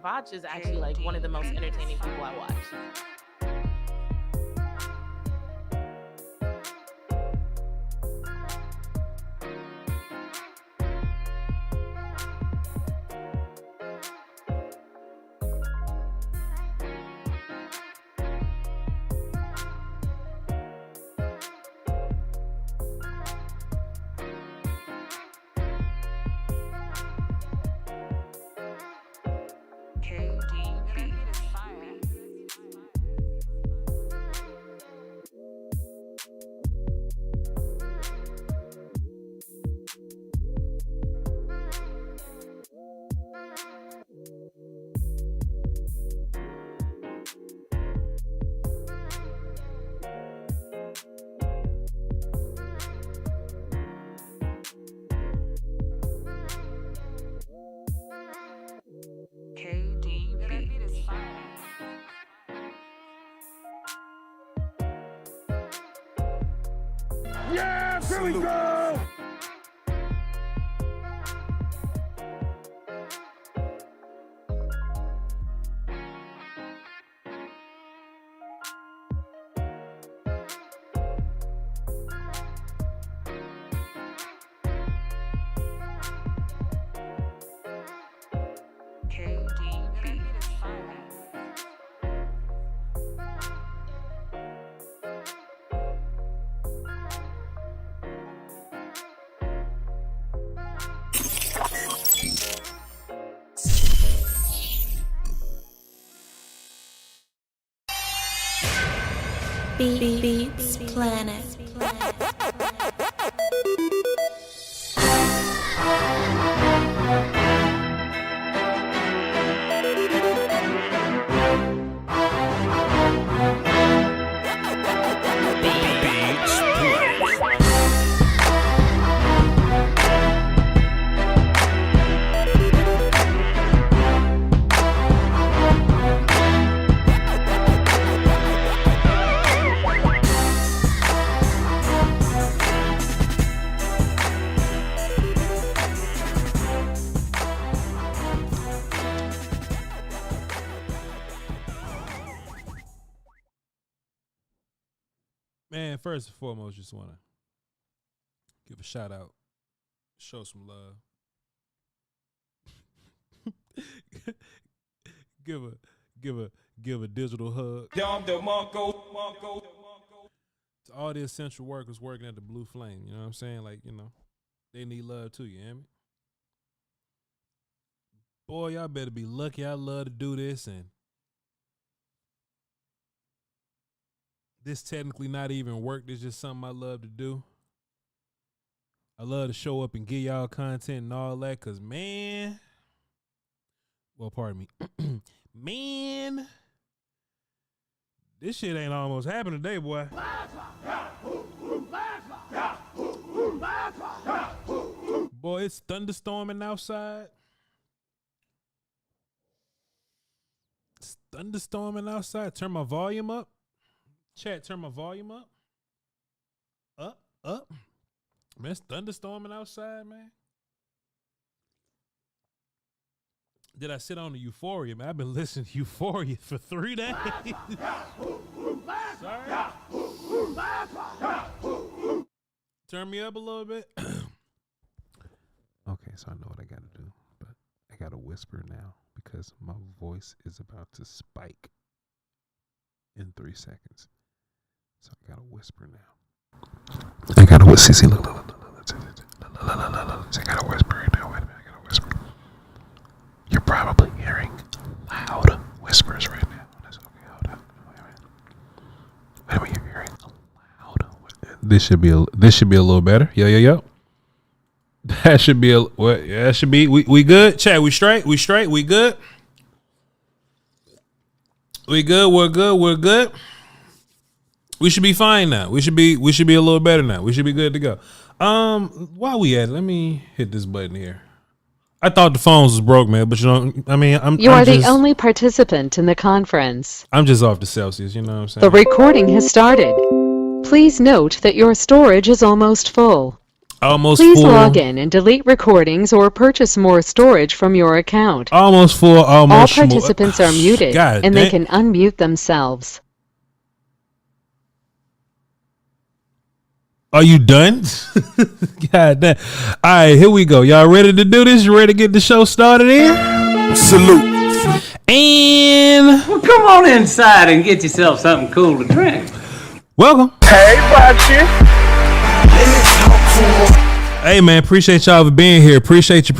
Voch is actually like one of the most entertaining people I watch. Yeah, here we go! Beats Planet. Man, first and foremost, just want to give a shout out, show some love, give a digital hug to all the essential workers working at the Blue Flame. You know what I'm saying? Like, you know, they need love too. You hear me? Boy, y'all better be lucky. I love to do this, and this technically not even work. This just something I love to do. I love to show up and give y'all content and all that, because, man, well, pardon me, man, this shit ain't almost happened today, boy. Boy, it's thunderstorming outside. It's thunderstorming outside. Turn my volume up. Chat, turn my volume up. Up. Man, it's thunderstorming outside, man. Did I sit on the Euphoria, man? I've been listening to Euphoria for 3 days. Sorry. Turn me up a little bit. Okay, so I know what I got to do, but I got to whisper now because my voice is about to spike in 3 seconds. So I gotta whisper now. I gotta whisper. See, look. I gotta whisper right now. Wait a minute, I gotta whisper. You're probably hearing loud whispers right now. That's okay. Hold on. Wait a minute. You're hearing loud. This should be a little better. Yo. That should be that should be we good. Chat, we straight, we good. We're good. We should be fine now. We should be a little better now. We should be good to go. While we at it, let me hit this button here. I thought the phones was broke, man, but you are the only participant in the conference. I'm just off the Celsius, you know what I'm saying? The recording has started. Please note that your storage is almost full. Please log in and delete recordings or purchase more storage from your account. Almost full, All participants are muted they can unmute themselves. Are you done? God damn. All right, here we go. Y'all ready to do this? You ready to get the show started in? Salute. And well, come on inside and get yourself something cool to drink. Welcome. Hey, Bachi. Hey, man, appreciate y'all for being here. Appreciate you.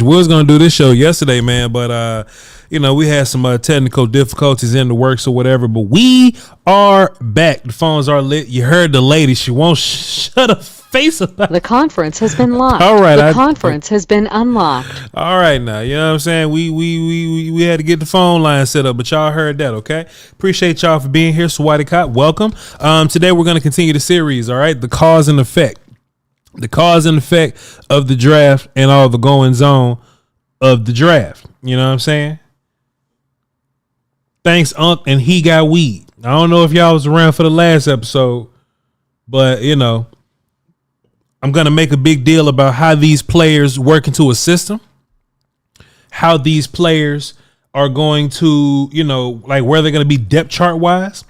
We was going to do this show yesterday, man, but, we had some technical difficulties in the works or whatever, but we are back. The phones are lit. You heard the lady. She won't shut her face about it. The conference has been locked. All right. The conference has been unlocked. All right, now, you know what I'm saying? We had to get the phone line set up, but y'all heard that, okay? Appreciate y'all for being here. Swati Cop, welcome. Today we're going to continue the series, all right? The cause and effect. The cause and effect of the draft and all the goings on of the draft. You know what I'm saying? Thanks, Unc, and he got weed. I don't know if y'all was around for the last episode, but, I'm going to make a big deal about how these players work into a system, how these players are going to, like where they're going to be depth chart wise.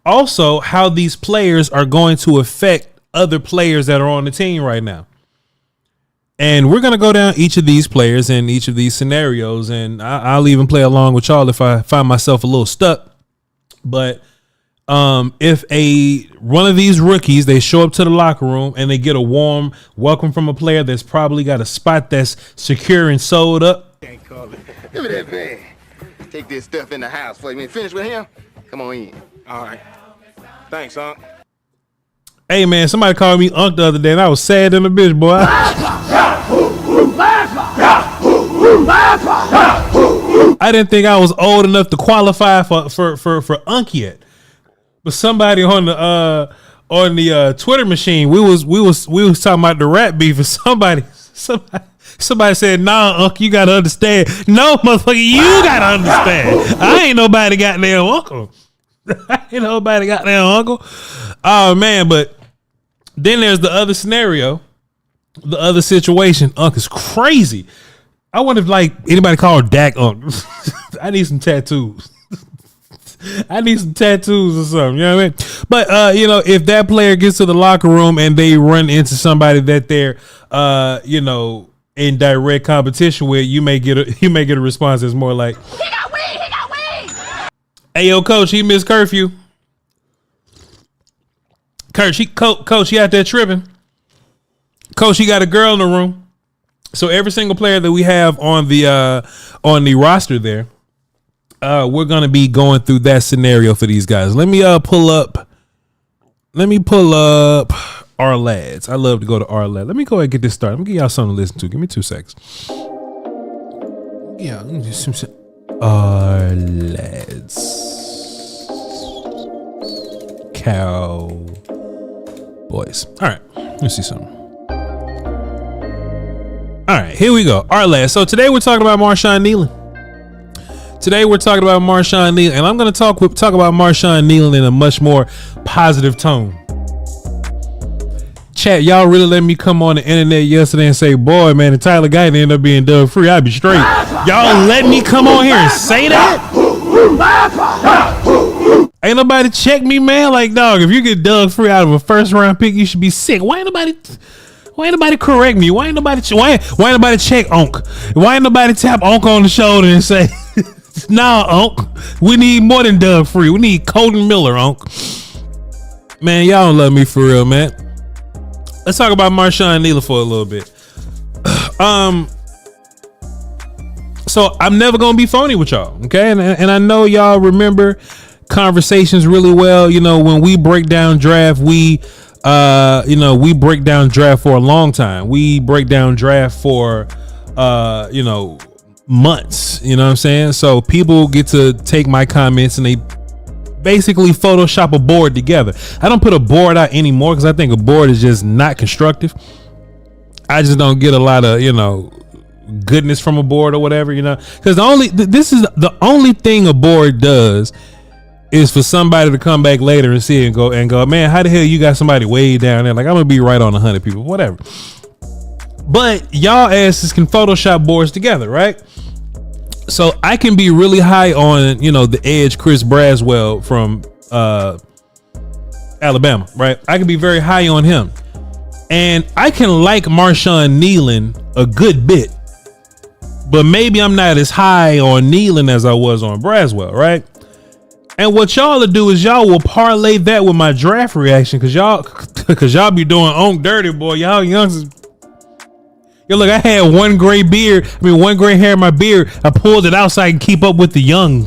Also, how these players are going to affect other players that are on the team right now. And we're going to go down each of these players in each of these scenarios. And I'll even play along with y'all if I find myself a little stuck. But if one of these rookies, they show up to the locker room and they get a warm welcome from a player that's probably got a spot that's secure and sold up. Can't call it. Give me that bag. Take this stuff in the house for you. Finish with him? Come on in. All right. Thanks, Unc. Hey, man, somebody called me Unc the other day, and I was sad than a bitch, boy. I didn't think I was old enough to qualify for Unc yet. But somebody on the Twitter machine, we was talking about the rap beef, and somebody said, "Nah, Unc, you gotta understand." No, motherfucker, you gotta understand. I ain't nobody goddamn uncle. Ain't nobody goddamn uncle. Oh man, but then there's the other scenario, the other situation. Unc is crazy. I wonder if anybody called Dak Unc. I need some tattoos. I need some tattoos or something. You know what I mean? But if that player gets to the locker room and they run into somebody that they're in direct competition with, you may get a response that's more like, "He got weed. Hey, yo, coach, he missed curfew. Coach, he out there tripping. Coach, he got a girl in the room." So every single player that we have on the roster there, we're gonna be going through that scenario for these guys. Let me pull up our lads. I love to go to our lads. Let me go ahead and get this started. I'm gonna give y'all something to listen to. Give me 2 seconds. Yeah, our lads. Cowboys. All right, let's see something. All right, here we go. Our last. So today we're talking about Marshawn Kneeland. And I'm going to talk about Marshawn Kneeland in a much more positive tone. Chat, y'all really let me come on the internet yesterday and say, "Boy, man, if Tyler Guyton ended up being dub free, I'd be straight." Y'all let me come on here and say that? Ain't nobody check me, man. Like, dog, if you get dug free out of a first round pick, you should be sick. Why ain't nobody correct me? Why ain't nobody check Unc? Why ain't nobody tap Unc on the shoulder and say, "Nah, Unc, we need more than dug free. We need Colton Miller, Unc." Man, y'all don't love me for real, man. Let's talk about Marshawn Kneeland for a little bit. So I'm never gonna be phony with y'all, okay? And I know y'all remember conversations really well. When we break down draft, we we break down draft for a long time. We break down draft for, months. You know what I'm saying? So people get to take my comments and they basically Photoshop a board together. I don't put a board out anymore because I think a board is just not constructive. I just don't get a lot of, goodness from a board or whatever, because this is the only thing a board does is for somebody to come back later and see it and go, man, how the hell you got somebody way down there? Like, I'm gonna be right on 100 people, whatever. But y'all asses can Photoshop boards together, right? So I can be really high on, the edge Chris Braswell from Alabama, right? I can be very high on him. And I can like Marshawn Kneeland a good bit. But maybe I'm not as high on Kneeland as I was on Braswell, right? And what y'all will do is y'all will parlay that with my draft reaction because y'all be doing on dirty, boy. Y'all youngsters. Yo, look, I had one gray hair in my beard. I pulled it out so I can keep up with the young.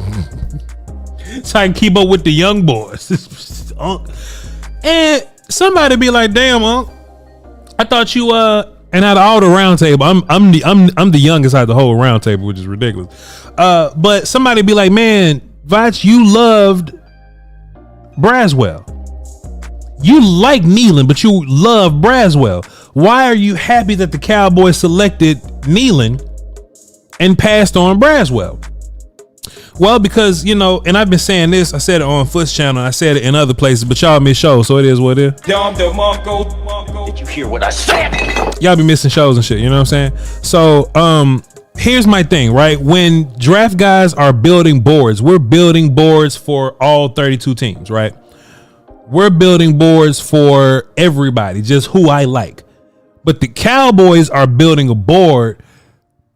So I can keep up with the young boys. And somebody be like, damn, Unc, I thought you and out of all the round table, I'm the youngest out of the whole round table, which is ridiculous. But somebody be like, man, Voch, you loved Braswell. You like Kneeland, but you love Braswell. Why are you happy that the Cowboys selected Kneeland and passed on Braswell? Well, because, and I've been saying this, I said it on Foot's channel, I said it in other places, but y'all miss shows, so it is what it is. Did you hear what I said? Y'all be missing shows and shit, you know what I'm saying? So, here's my thing, right? When draft guys are building boards, we're building boards for all 32 teams, right? We're building boards for everybody, just who I like. But the Cowboys are building a board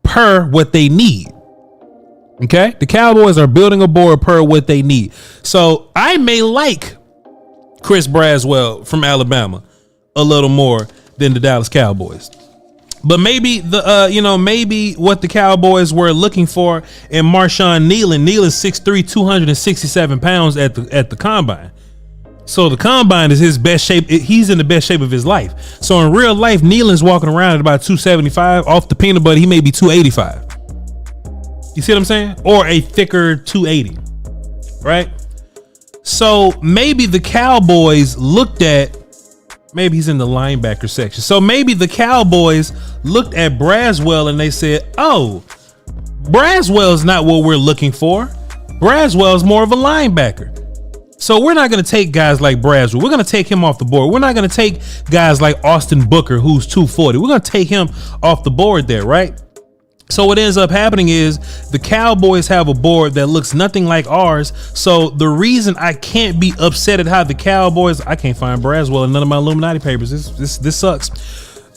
per what they need. Okay? The Cowboys are building a board per what they need. So I may like Chris Braswell from Alabama a little more than the Dallas Cowboys. But maybe maybe what the Cowboys were looking for in Marshawn Kneeland. Kneeland's 6'3", 267 pounds at the combine. So the combine is his best shape. He's in the best shape of his life. So in real life, Kneeland's walking around at about 275. Off the peanut butter, he may be 285. You see what I'm saying? Or a thicker 280, right? So maybe the Cowboys looked at, maybe he's in the linebacker section. So maybe the Cowboys looked at Braswell and they said, oh, Braswell's not what we're looking for. Braswell's more of a linebacker. So we're not going to take guys like Braswell. We're going to take him off the board. We're not going to take guys like Austin Booker, who's 240. We're going to take him off the board there, right? So what ends up happening is the Cowboys have a board that looks nothing like ours. So the reason I can't be upset at how the Cowboys, I can't find Braswell in none of my Illuminati papers. This sucks.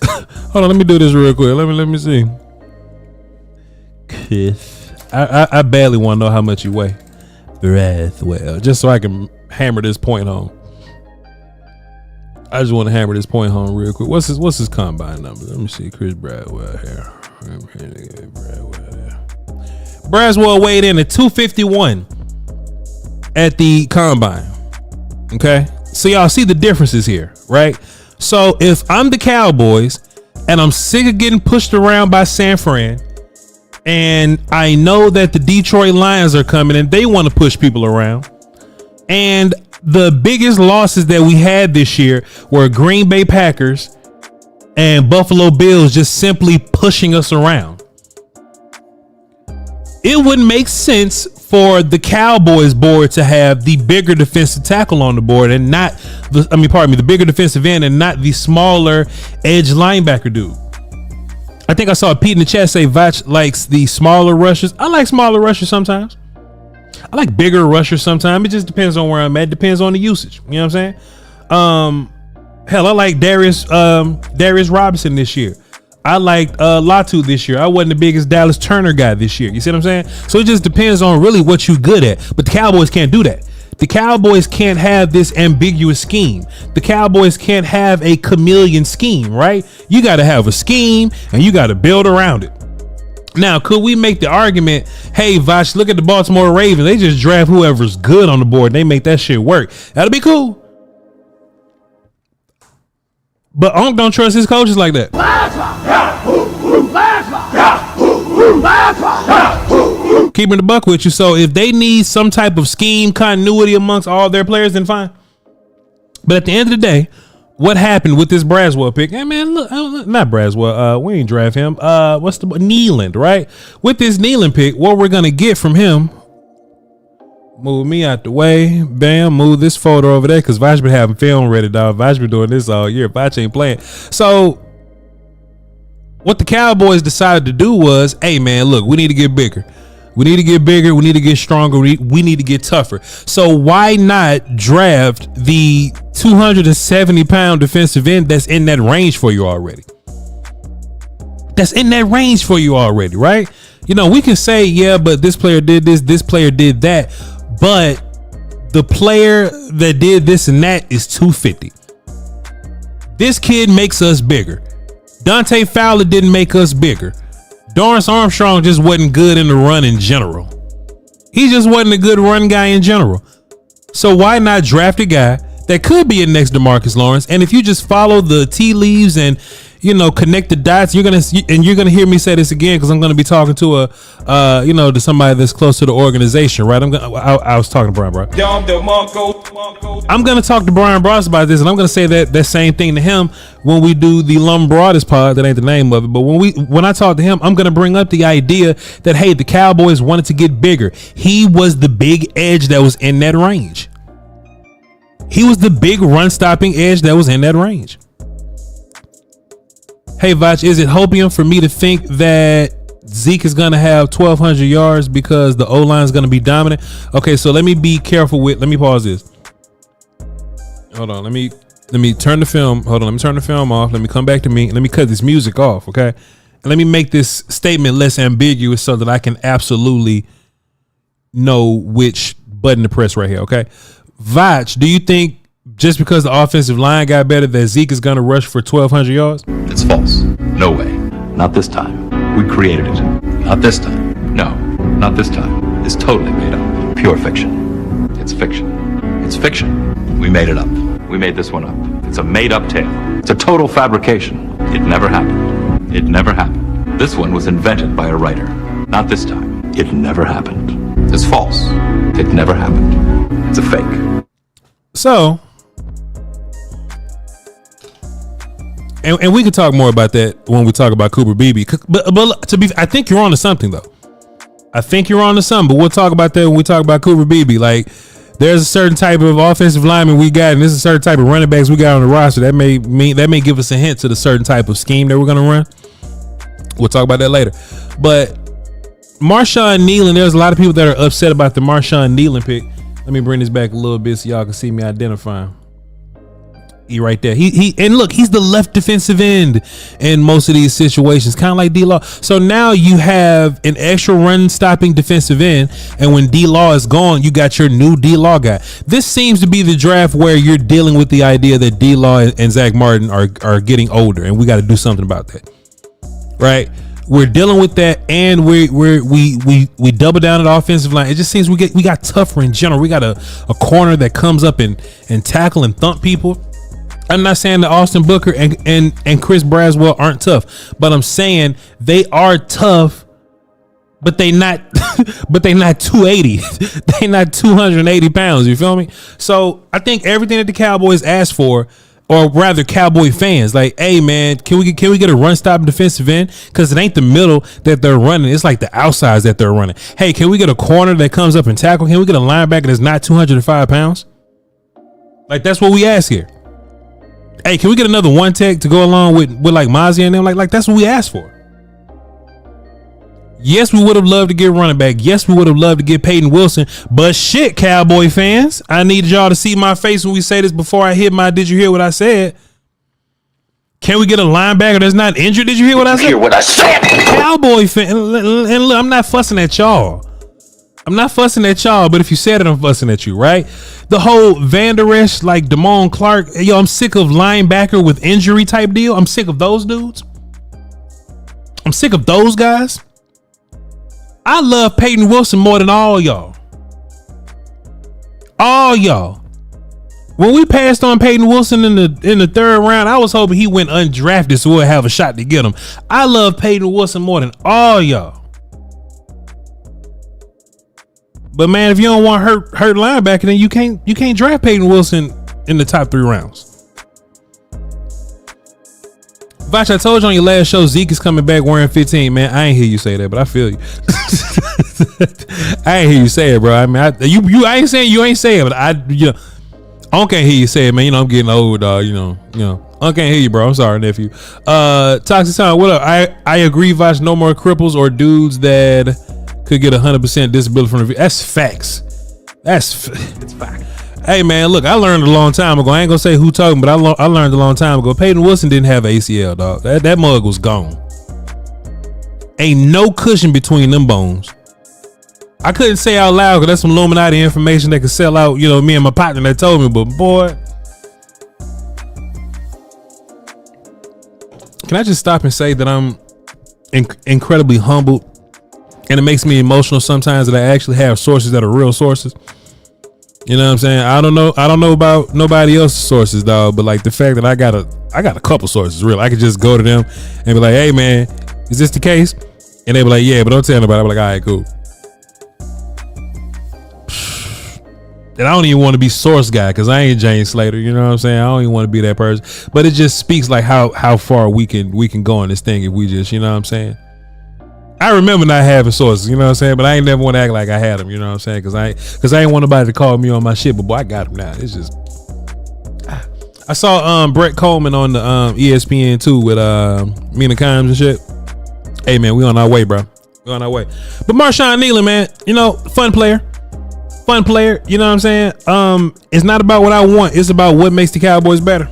Hold on, let me do this real quick. Let me see. I badly want to know how much you weigh. Braswell, just so I can hammer this point home. I just want to hammer this point home real quick. What's his combine number? Let me see. Chris Braswell here. Braswell weighed in at 251 at the combine. Okay, so y'all see the differences here, right? So if I'm the Cowboys and I'm sick of getting pushed around by San Fran, and I know that the Detroit Lions are coming and they want to push people around, and the biggest losses that we had this year were Green Bay Packers and Buffalo Bills just simply pushing us around. It wouldn't make sense for the Cowboys board to have the bigger defensive tackle on the board and not the bigger defensive end and not the smaller edge linebacker dude. I think I saw Pete in the chat say Voch likes the smaller rushers. I like smaller rushers sometimes. I like bigger rushers sometimes. It just depends on where I'm at. Depends on the usage. You know what I'm saying? Hell, I like Darius Robinson this year. I liked Latu this year. I wasn't the biggest Dallas Turner guy this year. You see what I'm saying? So it just depends on really what you're good at. But the Cowboys can't do that. The Cowboys can't have this ambiguous scheme. The Cowboys can't have a chameleon scheme, right? You got to have a scheme and you got to build around it. Now, could we make the argument, hey, Voch, look at the Baltimore Ravens. They just draft whoever's good on the board. And they make that shit work. That'll be cool. But Unc don't trust his coaches like that. Keeping the buck with you. So if they need some type of scheme continuity amongst all their players, then fine. But at the end of the day, what happened with this Braswell pick? Hey man, look, not Braswell. We ain't draft him. What's the Kneeland, right? With this Kneeland pick, what we're gonna get from him? Move me out the way. Bam. Move this photo over there because Voch been having film ready, dog. Voch been doing this all year. Voch ain't playing. So what the Cowboys decided to do was, hey man, look, we need to get bigger. We need to get bigger. We need to get stronger. We need to get tougher. So why not draft the 270-pound defensive end that's in that range for you already? That's in that range for you already, right? You know, we can say, yeah, but this player did this player did that. But the player that did this and that is 250. This kid makes us bigger. Dante Fowler didn't make us bigger. Dorrance Armstrong just wasn't good in the run in general. He just wasn't a good run guy in general. So why not draft a guy that could be a next DeMarcus Lawrence? And if you just follow the tea leaves and, you know, connect the dots, you're gonna hear me say this again because I'm gonna be talking to to somebody that's close to the organization, right? I was talking to Brian Bross. I'm gonna talk to Brian Bross about this, and I'm gonna say that same thing to him when we do the Lombardi pod. That ain't the name of it, but when I talk to him, I'm gonna bring up the idea that hey, the Cowboys wanted to get bigger. He was the big edge that was in that range. He was the big run stopping edge that was in that range. Hey, Voch, is it hopium for me to think that Zeke is going to have 1,200 yards because the O-line is going to be dominant? Okay, so let me be careful with, let me pause this. Hold on, let me turn the film. Hold on, let me turn the film off. Let me come back to me. Let me cut this music off, okay? And let me make this statement less ambiguous so that I can absolutely know which button to press right here, okay? Voch, do you think just because the offensive line got better that Zeke is going to rush for 1,200 yards? It's false. No way. Not this time. We created it. Not this time. No, not this time. It's totally made up. Pure fiction. It's fiction. It's fiction. We made it up. We made this one up. It's a made-up tale. It's a total fabrication. It never happened. It never happened. This one was invented by a writer. Not this time. It never happened. It's false. It never happened. It's a fake. So, and we can talk more about that when we talk about Cooper Beebe. But I think you're on to something though. I think you're on to something. But we'll talk about that when we talk about Cooper Beebe. Like, there's a certain type of offensive lineman we got, and there's a certain type of running backs we got on the roster. That may give us a hint to the certain type of scheme that we're gonna run. We'll talk about that later. But Marshawn Kneeland, there's a lot of people that are upset about the Marshawn Kneeland pick. Let me bring this back a little bit so y'all can see me identify him. He right there. And look, he's the left defensive end in most of these situations, kind of like D-Law. So now you have an extra run stopping defensive end, and when D-Law is gone, you got your new D-Law guy. This seems to be the draft where you're dealing with the idea that D-Law and Zach Martin are getting older, and we got to do something about that. Right? We're dealing with that, and we double down at the offensive line. It just seems we got tougher in general. We got a corner that comes up and tackle and thump people. I'm not saying that Austin Booker and Chris Braswell aren't tough, but I'm saying they are tough, but they not 280. They not 280 pounds. You feel me? So I think everything that the Cowboys asked for, or rather Cowboy fans, like, hey man, can we get a run stop defensive end? Because it ain't the middle that they're running. It's like the outsides that they're running. Hey, can we get a corner that comes up and tackle? Can we get a linebacker that's not 205 pounds? Like, that's what we ask here. Hey, can we get another one tech to go along with like Mozzie and them? Like that's what we asked for. Yes, we would have loved to get running back. Yes, we would have loved to get Peyton Wilson. But shit, Cowboy fans, I need y'all to see my face when we say this before I hit my did you hear what I said? Can we get a linebacker that's not injured? Did you hear what I said? Hear what I said? Cowboy fan, and look, I'm not fussing at y'all. But if you said it, I'm fussing at you, right? The whole Van Der Esch, like Damone Clark, yo, I'm sick of linebacker with injury type deal. I'm sick of those dudes. I'm sick of those guys. I love Peyton Wilson more than all y'all. All y'all. When we passed on Peyton Wilson in the third round, I was hoping he went undrafted so we'll have a shot to get him. I love Peyton Wilson more than all y'all. But man, if you don't want hurt linebacker, then you can't draft Peyton Wilson in the top 3 rounds. Voch, I told you on your last show Zeke is coming back wearing 15. Man, I ain't hear you say that, but I feel you. I ain't hear you say it, bro. I mean, I ain't saying you ain't say it, but I can't hear you say it, man. You know I'm getting old, dog. You know. I can't hear you, bro. I'm sorry, nephew. Toxic Time, what up? I agree, Voch. No more cripples or dudes that could get 100% disability from the. That's facts. It's fact. Hey man, look, I learned a long time ago. I ain't gonna say who talking, but I learned a long time ago. Peyton Wilson didn't have ACL, dog. That mug was gone. Ain't no cushion between them bones. I couldn't say out loud because that's some Illuminati information that could sell out. You know, me and my partner that told me, but boy, can I just stop and say that I'm incredibly humbled, and it makes me emotional sometimes that I actually have sources that are real sources. You know what I'm saying? I don't know about nobody else's sources, dog, but like the fact that I got a couple sources, real. I could just go to them and be like, hey man, is this the case? And they be like, yeah, but don't tell nobody. I'm like, all right, cool. And I don't even want to be source guy because I ain't James Slater. You know what I'm saying? I don't even want to be that person. But it just speaks like how far we can go in this thing if we just, you know what I'm saying? I remember not having sources, you know what I'm saying? But I ain't never want to act like I had them, you know what I'm saying? Because I ain't want nobody to call me on my shit, but boy, I got them now. It's just, I saw Brett Coleman on the ESPN too with Mina Kimes and shit. Hey man, we on our way, bro. We on our way. But Marshawn Kneeland, man, you know, fun player, you know what I'm saying? It's not about what I want, it's about what makes the Cowboys better.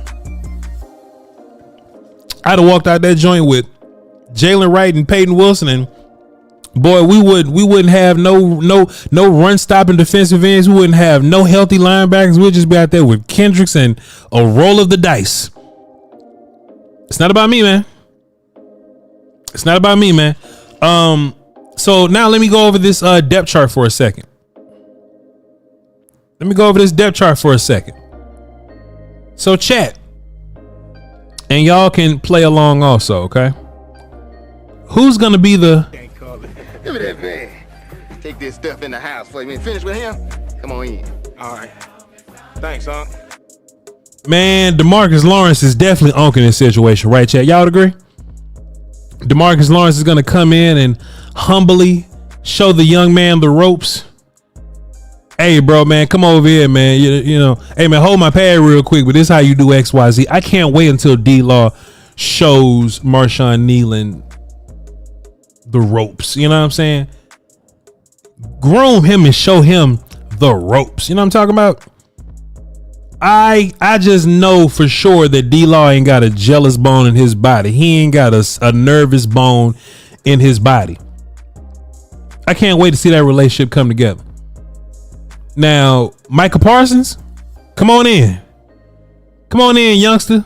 I'd have walked out that joint with Jalen Wright and Peyton Wilson, and boy, we wouldn't have no run stopping defensive ends. We wouldn't have no healthy linebackers. We'd just be out there with Kendricks and a roll of the dice. It's not about me, man. It's not about me, man. So now let me go over this depth chart for a second. So chat, and y'all can play along also, okay? Who's gonna be the? Give me that bag. Take this stuff in the house for me. Finish with him. Come on in. All right. Thanks, huh? Man, DeMarcus Lawrence is definitely onking this situation, right, chat? Y'all agree? DeMarcus Lawrence is gonna come in and humbly show the young man the ropes. Hey, bro, man, come over here, man. You know, hey, man, hold my pad real quick. But this is how you do XYZ. I can't wait until D-Law shows Marshawn Kneeland the ropes. You know what I'm saying? Groom him and show him the ropes. You know what I'm talking about? I just know for sure that D-Law ain't got a jealous bone in his body. He ain't got a nervous bone in his body. I can't wait to see that relationship come together. Now, Micah Parsons, come on in, youngster.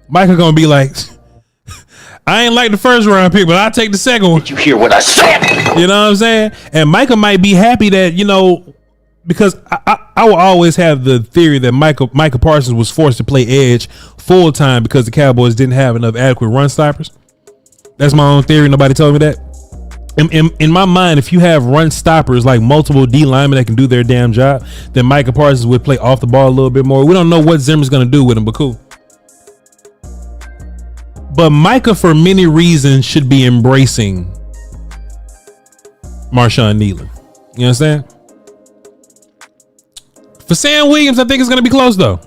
Micah gonna be like, I ain't like the first round pick, but I'll take the second one. Did you hear what I said? You know what I'm saying? And Micah might be happy that, you know, because I will always have the theory that Micah Parsons was forced to play edge full time because the Cowboys didn't have enough adequate run stoppers. That's my own theory. Nobody told me that. In my mind, if you have run stoppers like multiple D linemen that can do their damn job, then Micah Parsons would play off the ball a little bit more. We don't know what Zimmer's going to do with him, but cool. But Micah, for many reasons, should be embracing Marshawn Kneeland. You understand? For Sam Williams, I think it's going to be close, though.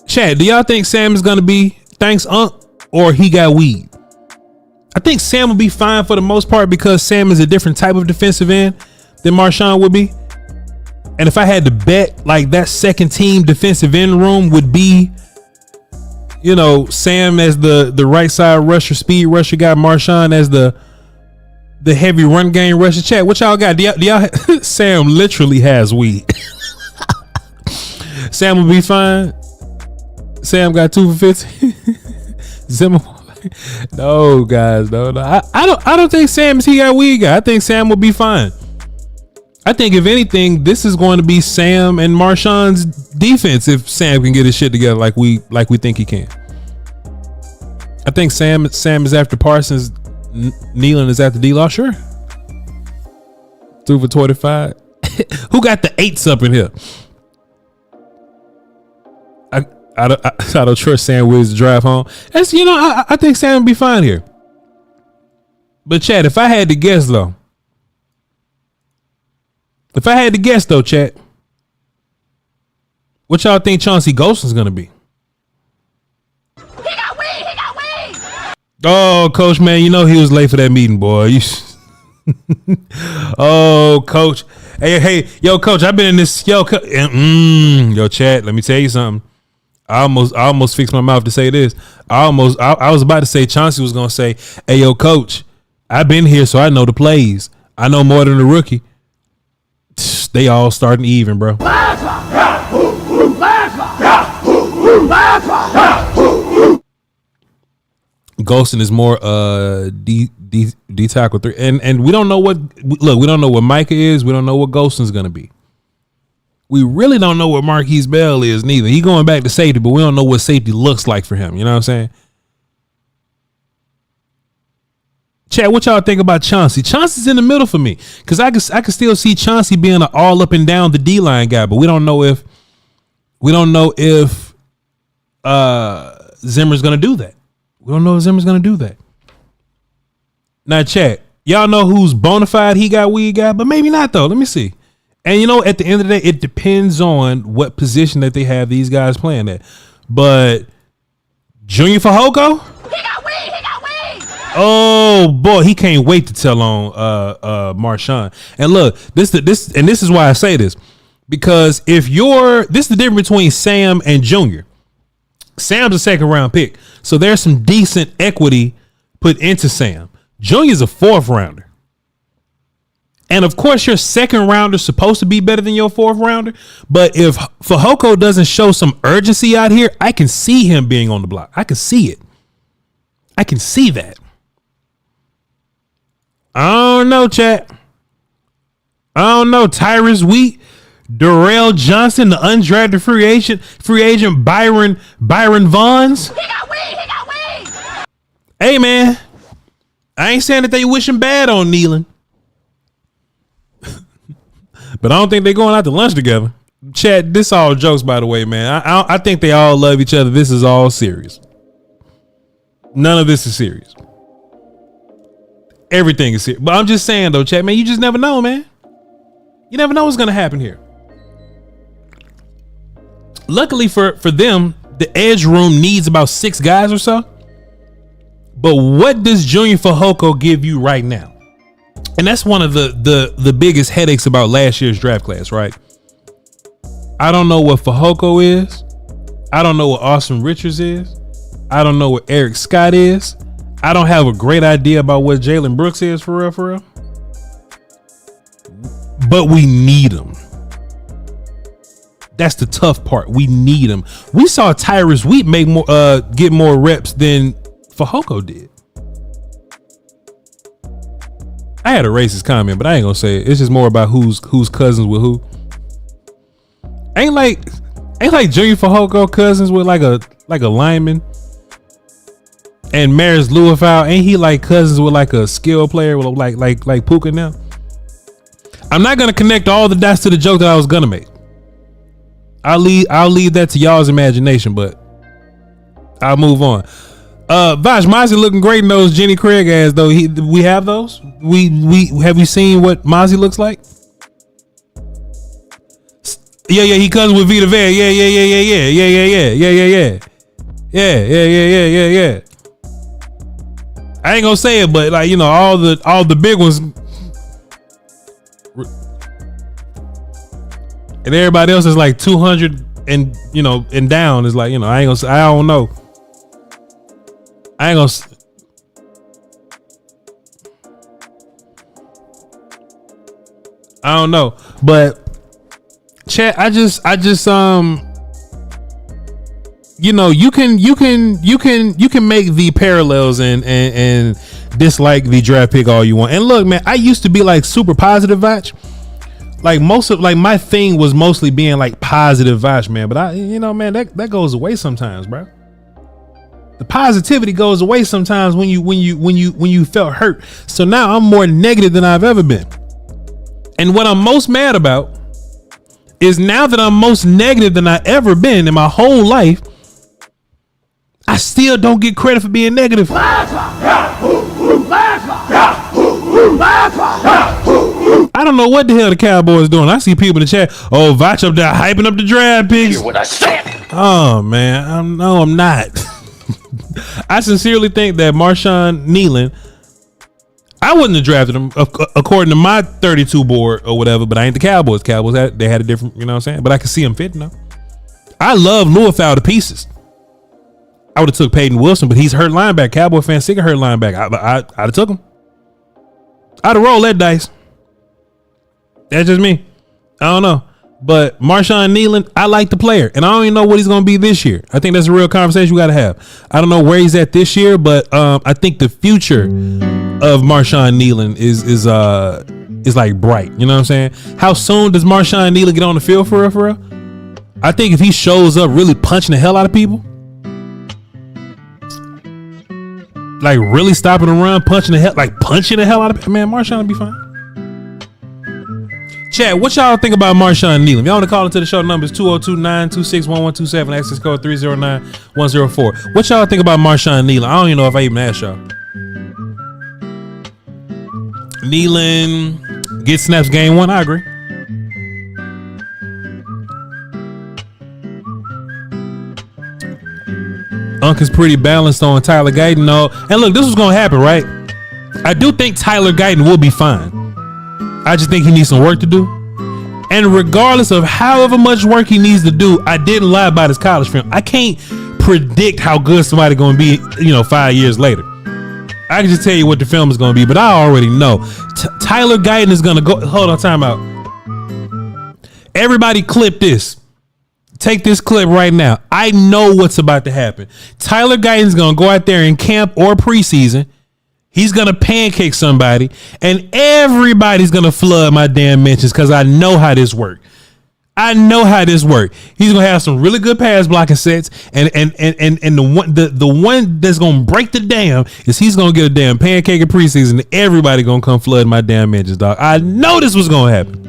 Chad, do y'all think Sam is going to be thanks, Unc, or he got weed? I think Sam will be fine for the most part because Sam is a different type of defensive end than Marshawn would be. And if I had to bet, like that second team defensive end room would be, you know, Sam as the right side rusher, speed rusher guy, Marshawn as the heavy run game rusher. Chat, what y'all got? Do y'all Sam literally has weed. Sam will be fine. Sam got 2 for 15. Zimmer. No, guys, no. I don't think Sam is he got weed guy. I think Sam will be fine. I think if anything, this is going to be Sam and Marshawn's defense if Sam can get his shit together like we think he can. I think Sam is after Parsons, Kneeland is after D-Law, sure. Through for 25. Who got the 8s up in here? I don't trust Sam Williams to drive home. That's, I think Sam will be fine here. But Chad, if I had to guess though, Chat, what y'all think Chauncey Golston's gonna be? He got weed. Oh, Coach, man, he was late for that meeting, boy. Oh, Coach. Hey, yo, Coach, I've been in this. Yo, Chat. Let me tell you something. I almost fixed my mouth to say this. I was about to say Chauncey was gonna say, "Hey, yo, Coach, I've been here, so I know the plays. I know more than the rookie." They all starting even, bro. Golston is more D tackle 3, and we don't know what. Look, we don't know what Micah is. We don't know what Golston's gonna be. We really don't know what Marquise Bell is neither. He going back to safety, but we don't know what safety looks like for him. You know what I'm saying? Chad, what y'all think about Chauncey? Chauncey's in the middle for me because I can still see Chauncey being an all up and down the D line guy, but we don't know if Zimmer's gonna do that. We don't know if Zimmer's gonna do that. Now, Chad, y'all know who's bona fide he got, we got, but maybe not though. Let me see. And at the end of the day, it depends on what position that they have these guys playing at. But Junior Fehoko? He got weed. Oh boy, he can't wait to tell on Marshawn. And look, this is why I say this. Because this is the difference between Sam and Junior. Sam's a second round pick. So there's some decent equity put into Sam. Junior's a 4th rounder. And of course, your 2nd rounder is supposed to be better than your 4th rounder. But if Fehoko doesn't show some urgency out here, I can see him being on the block. I can see it. I can see that. I don't know, chat. I don't know. Tyrus Wheat, Darrell Johnson, the undrafted free agent Byron Vaughns. He got weed. Hey, man, I ain't saying that they wishing bad on Kneeland. But I don't think they're going out to lunch together. Chat, this all jokes, by the way, man. I think they all love each other. This is all serious. None of this is serious. Everything is serious. But I'm just saying, though, chat, man, you just never know, man. You never know what's going to happen here. Luckily for them, the edge room needs about 6 guys or so. But what does Junior Fehoko give you right now? And that's one of the biggest headaches about last year's draft class, right? I don't know what Fehoko is. I don't know what Austin Richards is. I don't know what Eric Scott is. I don't have a great idea about what Jalen Brooks is for real. But we need him. That's the tough part. We need him. We saw Tyrus Wheat get more reps than Fehoko did. I had a racist comment, but I ain't gonna say it. It's just more about who's cousins with who. Ain't like Junior Fehoko cousins with like a lineman. And Maris Louisville, ain't he like cousins with like a skill player with like Puka now? I'm not gonna connect all the dots to the joke that I was gonna make. I'll leave that to y'all's imagination, but I'll move on. Voch, Mozzie looking great in those Jenny Craig ads though. We have those. We have you seen what Mozzie looks like? Yeah, he comes with Vita Vea. Yeah. I ain't gonna say it, but like all the big ones, and everybody else is like 200 and down is like I don't know. I don't know, but chat, I just you can make the parallels and dislike the draft pick all you want. And look, man, I used to be like super positive, Voch, like my thing was mostly being like positive vibes, man. But man, that goes away sometimes, bro. The positivity goes away sometimes when you felt hurt. So now I'm more negative than I've ever been. And what I'm most mad about is now that I'm most negative than I ever been in my whole life, I still don't get credit for being negative. I don't know what the hell the Cowboys doing. I see people in the chat. Oh, Voch up there hyping up the draft picks. Hear what I said. Oh man, I'm not. I sincerely think that Marshawn Kneeland, I wouldn't have drafted him according to my 32 board or whatever, but I ain't the Cowboys. Cowboys they had a different, you know what I'm saying? But I can see him fitting though. I love Louisville to pieces. I would have took Peyton Wilson, but he's hurt linebacker. Cowboy fan sick of hurt linebacker. I'd have took him. I'd have rolled that dice. That's just me. I don't know. But Marshawn Kneeland, I like the player, and I don't even know what he's going to be this year. I think that's a real conversation we got to have. I don't know where he's at this year, but I think the future of Marshawn Kneeland is like bright. You know what I'm saying? How soon does Marshawn Kneeland get on the field for real? I think if he shows up really punching the hell out of people, like really stopping the run, punching the hell out of people, man, Marshawn will be fine. Chat, what y'all think about Marshawn Kneeland? If y'all want to call into the show, numbers 202-926-1127, access code 309-104. What y'all think about Marshawn Kneeland? I don't even know if I even asked y'all. Kneeland gets snaps game 1. I agree. Unc is pretty balanced on Tyler Guyton. No, and look, this was gonna happen, right? I do think Tyler Guyton will be fine. I just think he needs some work to do. And regardless of however much work he needs to do, I didn't lie about his college film. I can't predict how good somebody gonna be, 5 years later. I can just tell you what the film is gonna be, but I already know. Tyler Guyton is gonna go. Hold on, time out. Everybody clip this. Take this clip right now. I know what's about to happen. Tyler Guyton's gonna go out there in camp or preseason. He's gonna pancake somebody, and everybody's gonna flood my damn mentions because I know how this works. He's gonna have some really good pass blocking sets, and the one that's gonna break the dam is he's gonna get a damn pancake in preseason, and everybody gonna come flood my damn mentions, dog. I know this was gonna happen.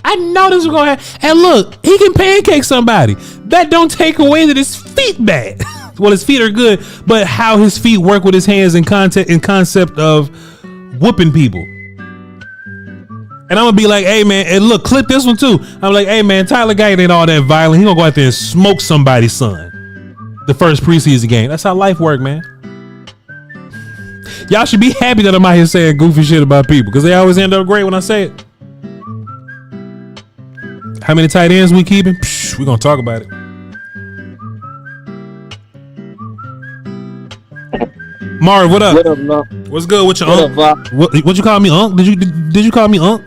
And look, he can pancake somebody. That don't take away that his feet bad. Well, his feet are good, but how his feet work with his hands in concept of whooping people. And I'm gonna be like, hey man, and look, clip this one too. I'm like, hey man, Tyler Guyton ain't all that violent. He gonna go out there and smoke somebody's son the first preseason game. That's how life work, man. Y'all should be happy that I'm out here saying goofy shit about people, because they always end up great when I say it. How many tight ends we keeping? We're gonna talk about it. Marv, what up? What up, Lo? What's good with your What Unc? What you call me, Unc? Did you call me Unc?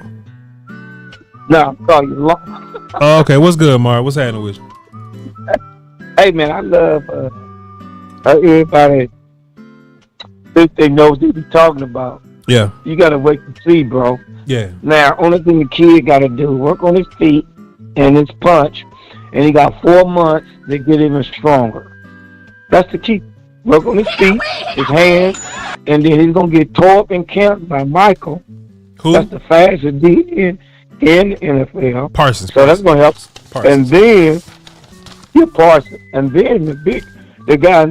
No, I call you Lo. Oh, okay. What's good, Marv? What's happening with you? Hey man, I love everybody think they know what they be talking about. Yeah. You gotta wait to see, bro. Yeah. Now, only thing the kid gotta do, work on his feet and his punch, and he got 4 months to get even stronger. That's the key. Work on his feet, his hands, and then he's gonna get tore up in camp by Michael. Who? That's the fastest DN in the NFL. Parsons. So that's gonna help. Parsons. And then Parsons. And then the guy,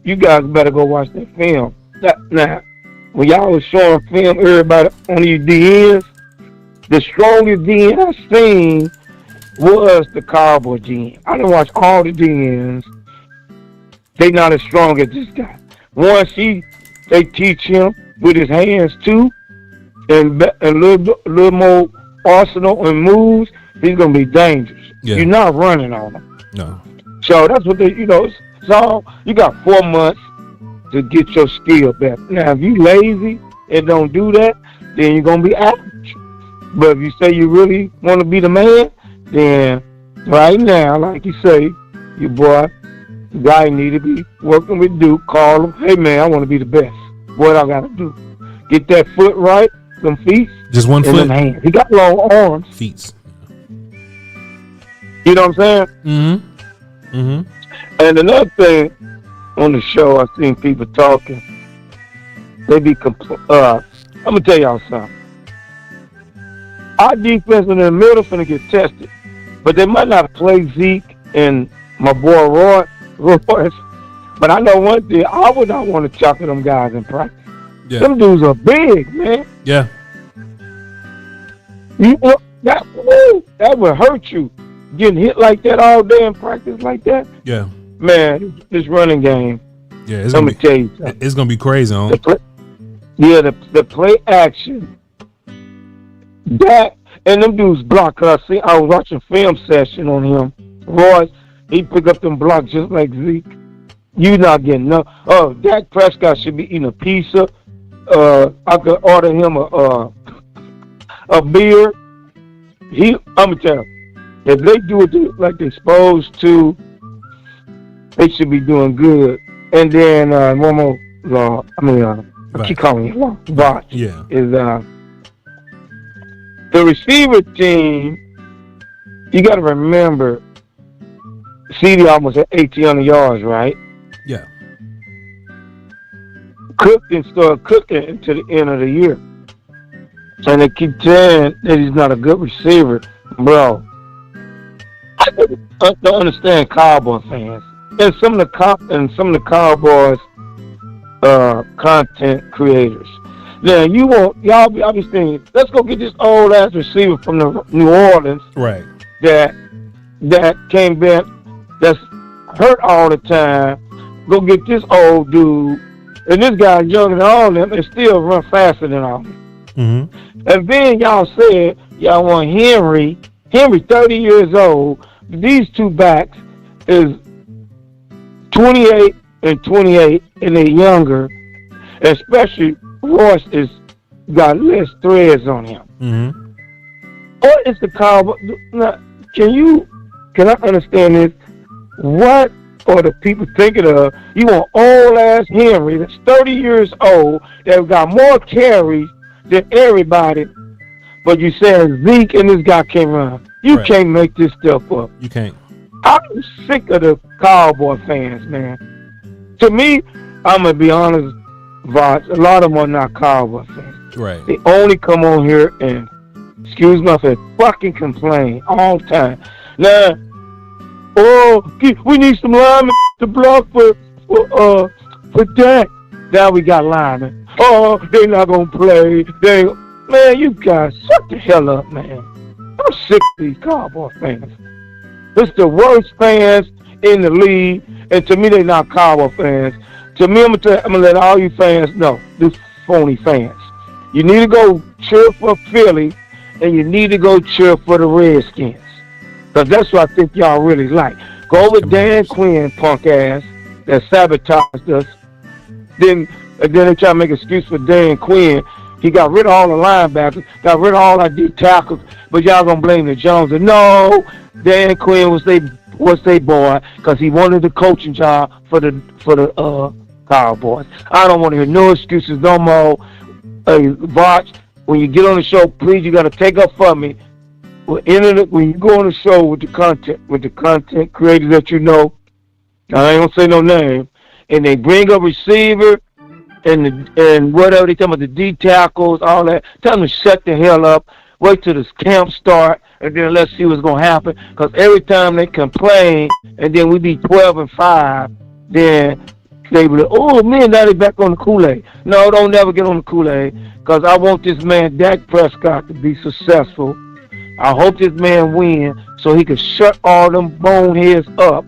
you guys better go watch that film. Now, when y'all was showing film, everybody on these DNs, the strongest DN I seen was the Cowboys DN. I done watch all the DNs. They not as strong as this guy. Once they teach him with his hands too, and a little more arsenal and moves, he's gonna be dangerous. Yeah. You're not running on him. No. So that's what so you got 4 months to get your skill better. Now, if you lazy and don't do that, then you're gonna be average. But if you say you really want to be the man, then right now, like you say, your boy, the guy need to be working with Duke. Call him, hey man, I want to be the best. What I gotta do? Get that foot right, them feet. Just one in foot. them hands. He got long arms. Feet. You know what I'm saying? Mm-hmm. Mm-hmm. And another thing on the show, I've seen people talking. They be I'm gonna tell y'all something. Our defense in the middle finna get tested, but they might not play Zeke and my boy Royce. But I know one thing: I would not want to chuck them guys in practice. Yeah. Them dudes are big, man. Yeah. That would hurt you. Getting hit like that all day in practice like that. Yeah. Man, this running game. Yeah. It's Let gonna me tell you something. It's gonna be crazy, huh? The play action. That and them dudes block. I was watching film session on him. Royce, he pick up them blocks just like Zeke. You not getting no. Oh, Dak Prescott should be eating a pizza. I could order him a beer. I'm gonna tell you, if they do it like they're supposed to, they should be doing good. And then one more law. I keep calling it law. Voch. Yeah. Is the receiver team. You got to remember, CD almost at 1,800 yards, right? Yeah. Cooked and started cooking until the end of the year. And they keep saying that he's not a good receiver. Bro, I don't understand Cowboy fans. And some of the Cowboys content creators. Now y'all be saying, let's go get this old ass receiver from the New Orleans. Right. That came back, that's hurt all the time. Go get this old dude. And this guy's younger than all of them and still run faster than all of them. Mm-hmm. And then y'all said y'all want Henry 30 years old. These two backs is 28 and 28 and they're younger. Especially Royce is got less threads on him. Mm-hmm. What is the Cowboy? Can I understand this? What are the people thinking of? You want old ass Henry that's 30 years old that got more carries than everybody, but you saying Zeke and this guy can't run. You can't make this stuff up. You can't. I'm sick of the Cowboy fans, man. To me, I'm gonna be honest, Voch, a lot of them are not Cowboy fans. Right. They only come on here and, excuse my friend, fucking complain all the time. Now, we need some linemen to block for Dak. Now we got linemen. Oh, they're not gonna play. Man, you guys, shut the hell up, man. I'm sick of these Cowboy fans. It's the worst fans in the league, and to me, they're not Cowboy fans. To me, I'm gonna let all you fans know, these phony fans. You need to go cheer for Philly, and you need to go cheer for the Redskins. Because that's what I think y'all really like. Go with Dan Quinn, punk ass, that sabotaged us. Then they try to make an excuse for Dan Quinn. He got rid of all the linebackers, got rid of all our D tackles, but y'all gonna blame the Joneses. No, Dan Quinn was they boy because he wanted the coaching job for the Cowboys. I don't want to hear no excuses no more. Voch, when you get on the show, please, you got to take up for me. When you go on the show with the content creators that you know, I ain't gonna say no name, and they bring a receiver and whatever they talking about, the D tackles, all that. Tell them to shut the hell up. Wait till this camp start, and then let's see what's gonna happen. Because every time they complain, and then we be 12-5, then they be like, oh man, now they back on the Kool-Aid. No, don't never get on the Kool-Aid, because I want this man Dak Prescott to be successful. I hope this man win so he can shut all them boneheads up.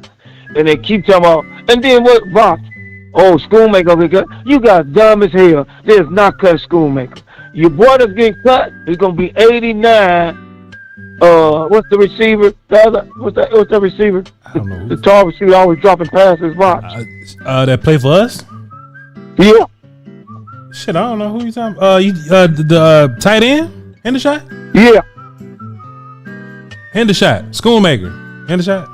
And they keep talking about, and then what, Voch? Oh, Schoonmaker, you guys dumb as hell. There's not cut Schoonmaker. Your boy that's getting cut is gonna be 89. What's the receiver? What's that receiver? I don't know. The tall receiver always dropping passes, Voch. That play for us? Yeah. Shit, I don't know who you talking about. The tight end? Hendershot? Yeah. Hendershot. Schoonmaker. Hendershot?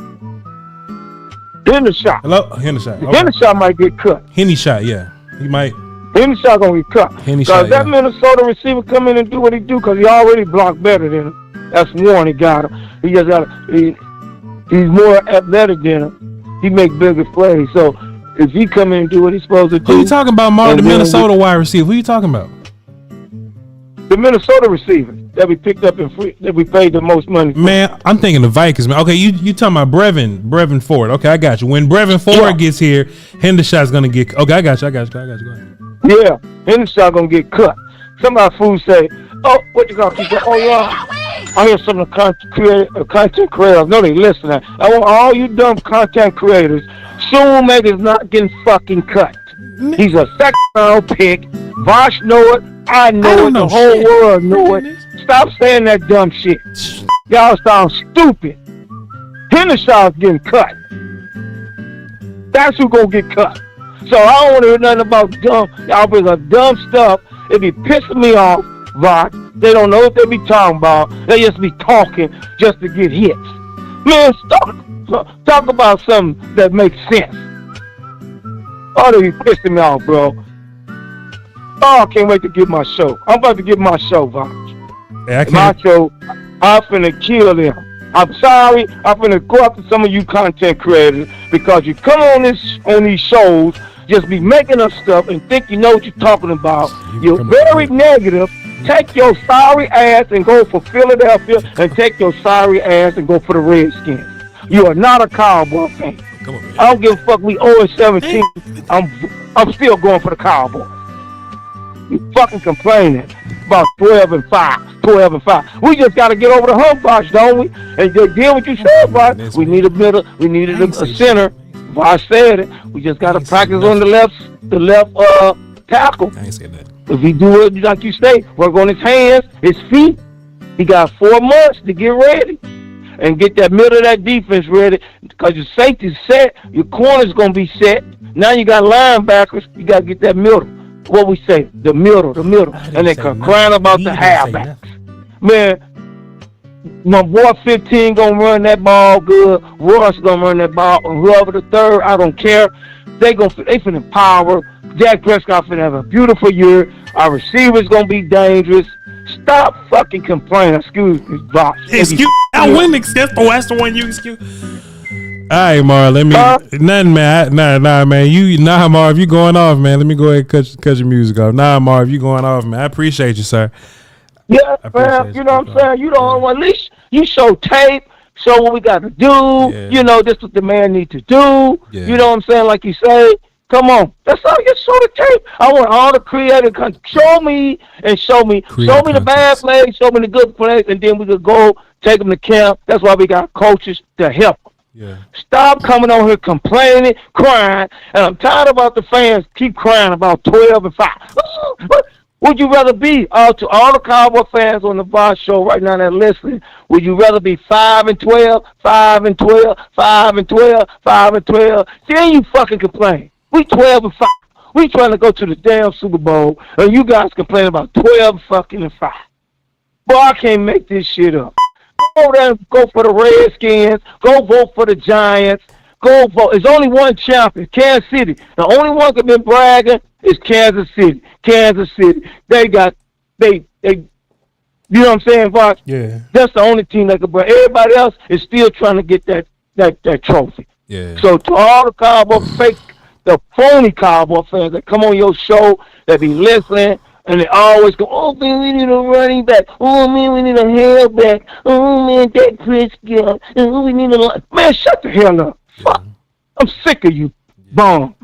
Hendershot. Hello? Hendershot. Okay. Hendershot might get cut. Hendershot, yeah. He might. Hennessy gonna get cut. Because that Minnesota receiver come in and do what he do, because he already blocked better than him. That's one. He got him. He just got. He's more athletic than him. He make bigger plays. So if he come in and do what he's supposed to do. Who you talking about, Mark? The Minnesota wide receiver. Who you talking about? The Minnesota receiver that we picked up in free, that we paid the most money for. Man, I'm thinking the Vikings, man. Okay, you talking about Brevin Ford. Okay, I got you. When Brevin Ford gets here, Hendershot's gonna get. Okay, I got you. Go ahead. Yeah, Hendershot gonna get cut. Some of our fools say, "Oh, what you got? Oh yeah." I hear some of the content creators. No, they listening. I want all you dumb content creators. Shoemaker's not getting fucking cut. He's a second round pick. Voch know it. I know it. The whole world know it. Stop saying that dumb shit. Y'all sound stupid. Hendershot's getting cut. That's who gonna get cut. So I don't want to hear nothing about dumb. Y'all bring up dumb stuff. It be pissing me off, Voch. They don't know what they be talking about. They just be talking just to get hits. Man, talk about something that makes sense. Oh, they be pissing me off, bro. Oh, I can't wait to get my show. I'm about to get my show, Voch. Yeah, my show, I'm finna kill them. I'm sorry, I'm finna go after some of you content creators because you come on these shows, just be making up stuff and think you know what you're talking about. You're very negative. Take your sorry ass and go for Philadelphia, and take your sorry ass and go for the Redskins. You are not a Cowboy fan. Come on, man. I don't give a fuck. We 0-17. I'm still going for the Cowboys. You fucking complaining about 12-5. We just got to get over the hump, Voch, don't we? And deal with you said, Voch. We need a middle. We needed a center. Voch said it. We just got to practice on the left tackle. I ain't saying that. If he do it like you say, work on his hands, his feet. He got 4 months to get ready and get that middle of that defense ready. Because your safety's set, your corner's gonna be set. Now you got linebackers. You got to get that middle. What we say, the middle, and they can crying about the halfbacks. Man, my boy 15 gonna run that ball good. Ross gonna run that ball, and whoever the third, I don't care. They finna power. Dak Prescott finna have a beautiful year. Our receivers gonna be dangerous. Stop fucking complaining. Excuse me, Voch. Excuse. I wouldn't excuse. Oh, that's the one you excuse. All right, Marv. Let me nothing, man. Nah, man. Marv, you going off, man. Let me go ahead and cut your music off. Nah, Marv, you going off, man. I appreciate you, sir. Yeah, man. You know what I'm saying? You don't. At least you show tape. Show what we got to do. Yeah. You know, this is what the man need to do. Yeah. You know what I'm saying? Like you say. Come on. That's all. Just show the tape. I want all the creative show me the bad plays, show me the good plays, and then we could go take them to camp. That's why we got coaches to help them. Yeah. Stop coming on here complaining, crying, and I'm tired about the fans keep crying about 12-5. Would you rather be to all the Cowboy fans on the Voch show right now that listening? Would you rather be 5-12, 5-12, 5-12, 5-12? Then you fucking complain. We 12-5. We trying to go to the damn Super Bowl, and you guys complain about 12-5. Boy, I can't make this shit up. Go there, go for the Redskins. Go vote for the Giants. Go vote. There's only one champion, Kansas City. The only one that been bragging is Kansas City. Kansas City. They you know what I'm saying, Voch? Yeah. That's the only team that can brag. Everybody else is still trying to get that trophy. Yeah. So to all the Cowboy the phony Cowboy fans that come on your show, that be listening, and they always go, oh, man, we need a running back. Oh, man, we need a halfback. Oh, man, Dak Prescott. Oh, we need a man, shut the hell up. Fuck. I'm sick of you bums.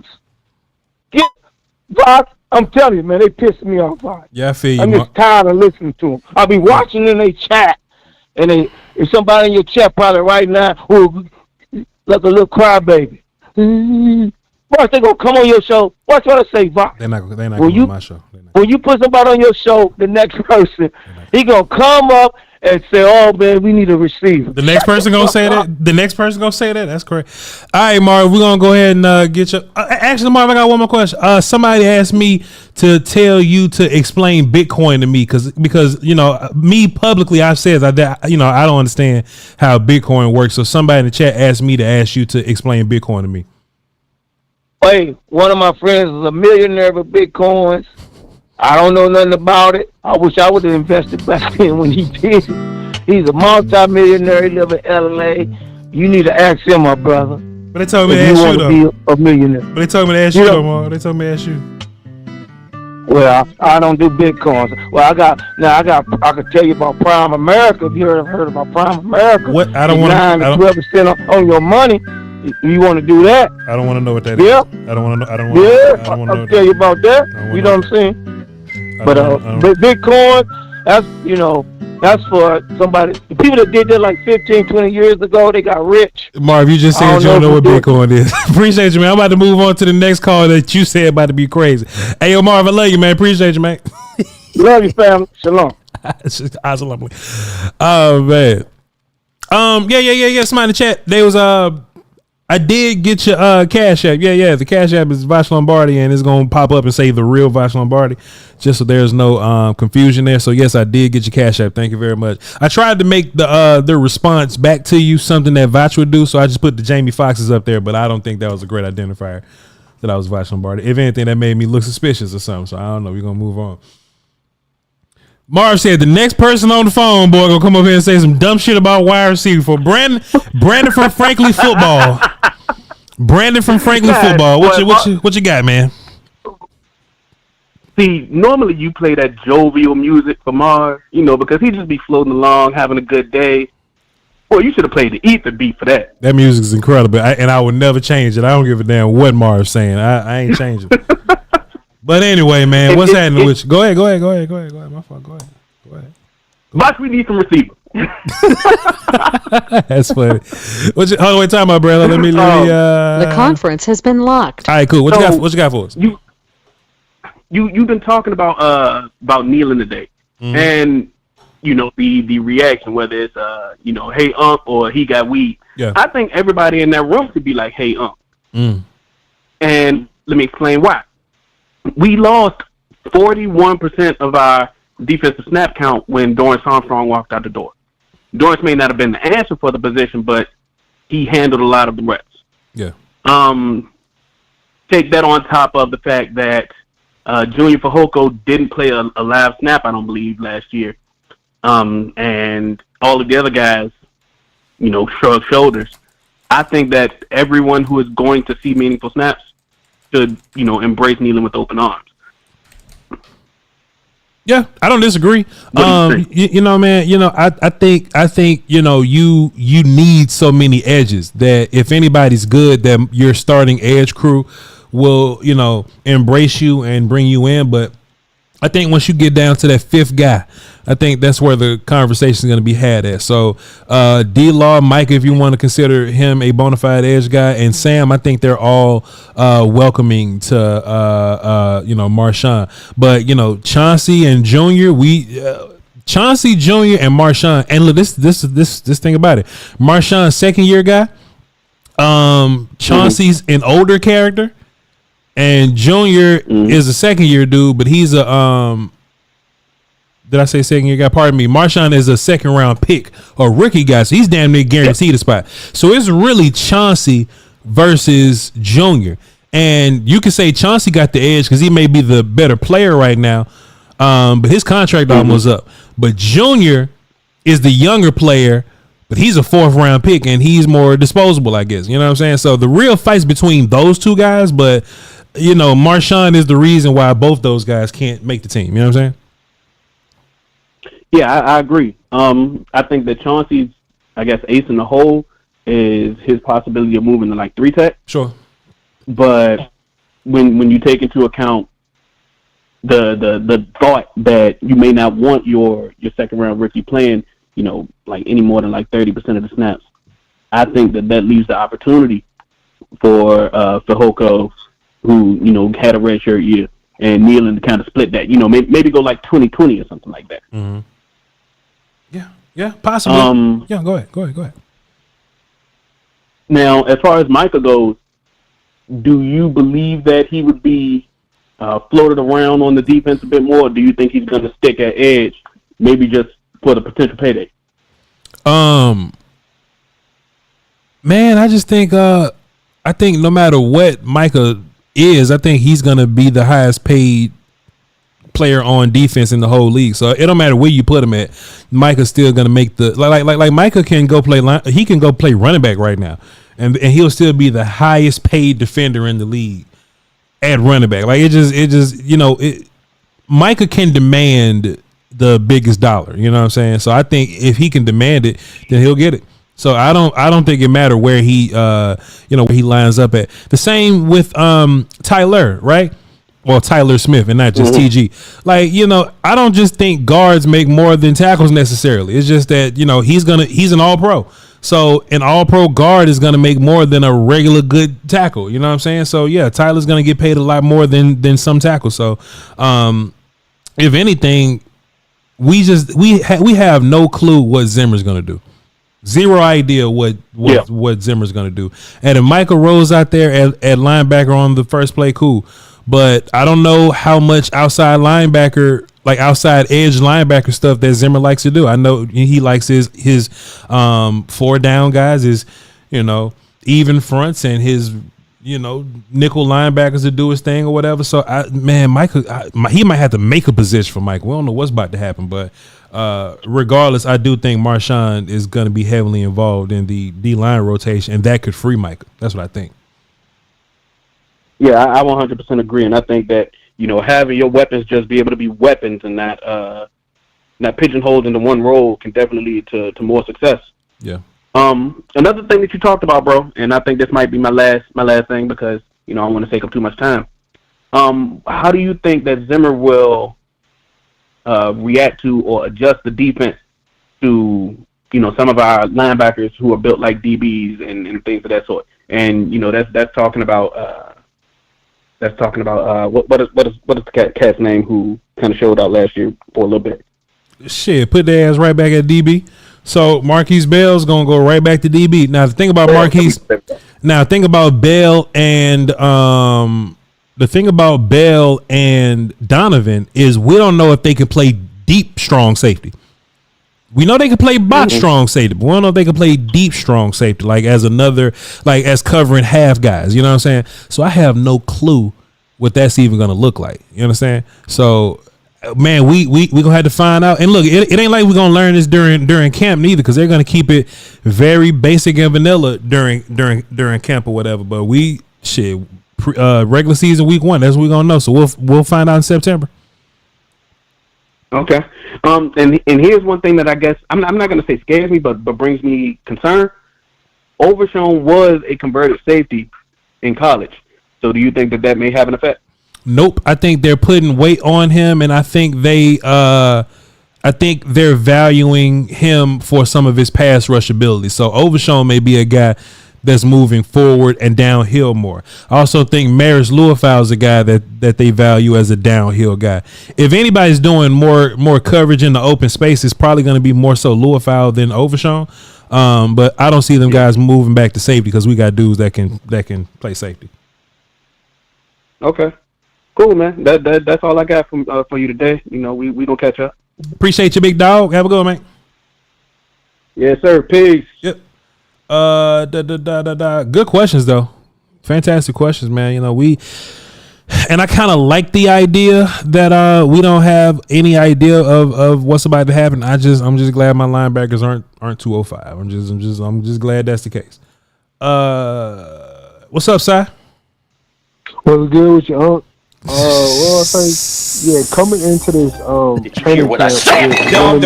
Voch, I'm telling you, man, they pissing me off, Voch. Yeah, I feel you. I'm just tired of listening to them. I'll be watching in their chat, and if somebody in your chat probably right now who like a little crybaby. Watch, they gonna come on your show. Watch what I say, Voch. They're not coming on my show. When you put somebody on your show, the next person, he gonna come up and say, oh, man, we need a receiver. The next person gonna say that? The next person gonna say that? That's correct. All right, Marv, we're gonna go ahead and get you. Actually, Marv, I got one more question. Somebody asked me to tell you to explain Bitcoin to me because you know, me publicly, I've said that, you know, I don't understand how Bitcoin works. So somebody in the chat asked me to ask you to explain Bitcoin to me. Hey, one of my friends is a millionaire with Bitcoins. I don't know nothing about it. I wish I would have invested back then when he did. He's a multi-millionaire. He live in LA. You need to ask him, my brother. But they told me to ask you, though. Be a millionaire. But they told me to ask you, though, They told me to ask you. Well, I don't do Bitcoins. Well, I could tell you about Prime America. If you heard about Prime America. What? I don't want 9 to 12% on your money. You want to do that? I don't want to know what that is. I don't want to know. I'll tell you about that. You know what I'm saying? But Bitcoin, that's for somebody. The people that did that like 15, 20 years ago, they got rich. Marv, you just said you don't know what Bitcoin is. Appreciate you, man. I'm about to move on to the next call that you said about to be crazy. Hey, yo, Marv, I love you, man. Appreciate you, man. Love you, family. Shalom. Shalom. Oh, man. Yeah. Somebody in the chat. They was I did get your Cash App. Yeah. The Cash App is Voch Lombardi, and it's gonna pop up and say the real Voch Lombardi, just so there's no confusion there. So yes, I did get your Cash App. Thank you very much. I tried to make the response back to you something that Voch would do, so I just put the Jamie Foxxes up there, but I don't think that was a great identifier that I was Voch Lombardi. If anything, that made me look suspicious or something. So I don't know. We're gonna move on. Marv said the next person on the phone, boy, gonna come up here and say some dumb shit about wide receiver for Brandon from Franklin Football. Brandon from Franklin Football. What you got, man? See, normally you play that jovial music for Marv, because he just be floating along, having a good day. Well, you should have played the Ether beat for that. That music is incredible, and I would never change it. I don't give a damn what Marv's saying. I ain't changing it. But anyway, man, what's happening with you? Go ahead. My fault. Go ahead. Voch, we need some receivers. That's funny. Hold on, wait, time out, brother. Let me. The conference has been locked. All right, cool. What you got for us? You've been talking about Kneeland today, and the reaction, whether it's hey or he got weed. Yeah. I think everybody in that room should be like, hey And let me explain why. We lost 41% of our defensive snap count when Dorrance Armstrong walked out the door. Dorrance may not have been the answer for the position, but he handled a lot of the reps. Yeah. Take that on top of the fact that Junior Fehoko didn't play a live snap, I don't believe, last year. And all of the other guys, shrugged shoulders. I think that everyone who is going to see meaningful snaps should, embrace Kneeland with open arms. Yeah, I don't disagree. Man, I think you need so many edges that if anybody's good, that your starting edge crew will, embrace you and bring you in. But I think once you get down to that fifth guy, I think that's where the conversation is going to be had at. So, D-Law, Mike, if you want to consider him a bona fide edge guy, and Sam, I think they're all welcoming to Marshawn. But Chauncey and Junior, Chauncey Junior and Marshawn, and look, this thing about it, Marshawn's second year guy. Chauncey's an older character, and Junior is a second year dude, but he's a did I say second year guy? Pardon me. Marshawn is a second round pick or rookie guy, so he's damn near guaranteed a spot. So it's really Chauncey versus Junior. And you can say Chauncey got the edge because he may be the better player right now, but his contract almost up. But Junior is the younger player, but he's a fourth round pick and he's more disposable, I guess. You know what I'm saying? So the real fight's between those two guys, but Marshawn is the reason why both those guys can't make the team. You know what I'm saying? Yeah, I agree. I think that Chauncey's, ace in the hole is his possibility of moving to like 3-tech. Sure. But when you take into account the thought that you may not want your second round rookie playing, like any more than like 30% of the snaps, I think that leaves the opportunity for Fehoko, who had a redshirt year, and Kneeland to kind of split that. Maybe go like 20-20 or something like that. Mm-hmm. Yeah, possibly. Yeah, go ahead. Now, as far as Micah goes, do you believe that he would be floated around on the defense a bit more, or do you think he's going to stick at edge, maybe just for the potential payday? Man, I just think I think no matter what Micah is, I think he's going to be the highest paid player on defense in the whole league. So it don't matter where you put him at. Micah's still going to make the like Micah can go play he can go play running back right now. And he'll still be the highest paid defender in the league at running back. Like it just Micah can demand the biggest dollar, you know what I'm saying? So I think if he can demand it, then he'll get it. So I don't think it matter where he where he lines up at. The same with Tyler, right? Well, Tyler Smith and not just TG. Like, I don't just think guards make more than tackles necessarily. It's just that, he's an all-pro. So an all-pro guard is going to make more than a regular good tackle. You know what I'm saying? So, yeah, Tyler's going to get paid a lot more than some tackles. So, if anything, we have no clue what Zimmer's going to do. Zero idea what Zimmer's going to do. And if Michael Rose out there at linebacker on the first play, cool. But I don't know how much outside edge linebacker stuff that Zimmer likes to do. I know he likes his 4 down guys, his even fronts, and his nickel linebackers to do his thing or whatever. So Michael, he might have to make a position for Mike. We don't know what's about to happen, but regardless, I do think Marshawn is going to be heavily involved in the D-line rotation, and that could free Micah. That's what I think. Yeah, I 100% agree, and I think that having your weapons just be able to be weapons and not pigeonholed into one role can definitely lead to more success. Yeah. Another thing that you talked about, bro, and I think this might be my last thing because I don't want to take up too much time. How do you think that Zimmer will react to or adjust the defense to some of our linebackers who are built like DBs and things of that sort? And that's talking about. What is the cat's name who kind of showed out last year for a little bit? Shit, put their ass right back at DB. So Marquise Bell's gonna go right back to DB. Now the thing about Marquise, Bell and Donovan is we don't know if they can play deep strong safety. We know they can play box strong safety, but we don't know if they can play deep strong safety, like as covering half guys. You know what I'm saying? So I have no clue what that's even going to look like. You understand? So, man, we gonna have to find out. And look, it ain't like we're gonna learn this during camp neither, because they're gonna keep it very basic and vanilla during camp or whatever. But regular season week 1, that's what we're gonna know. So we'll find out in September. Okay. And here's one thing that I guess I'm not going to say scares me, but brings me concern. Overshown was a converted safety in college. So do you think that may have an effect? Nope. I think they're putting weight on him, and I think they're valuing him for some of his pass rush ability. So Overshown may be a guy that's moving forward and downhill more. I also think Maris Luafau is a guy that they value as a downhill guy. If anybody's doing more coverage in the open space, it's probably going to be more so Luafau than Overshown. But I don't see them guys moving back to safety because we got dudes that can play safety. Okay, cool, man. That's all I got for you today. We gonna catch up. Appreciate you, big dog. Have a good one, man. Yes, sir. Peace. Yep. Good questions though. Fantastic questions, man. And I kind of like the idea that we don't have any idea of what's about to happen. I'm just glad my linebackers aren't 205. I'm just glad that's the case. What's up, Si? What's good with you, Unc? Well, I think, coming into this Did you hear what I said? No,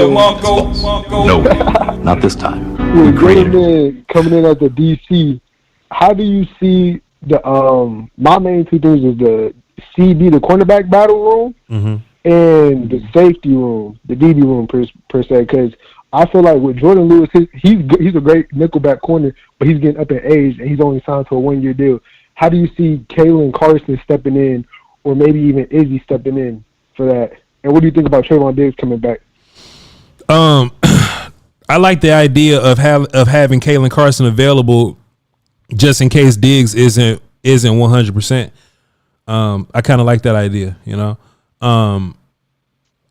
not this time. Coming in at the DC, how do you see the my main two things is the CB, the cornerback battle room, and the safety room, the DB room per se? Because I feel like with Jordan Lewis, he's a great nickelback corner, but he's getting up in age and he's only signed to a 1-year deal. How do you see Kalen Carson stepping in, or maybe even Izzy stepping in for that? And what do you think about Trayvon Diggs coming back? I like the idea of having Kalen Carson available just in case Diggs isn't 100%. I kind of like that idea,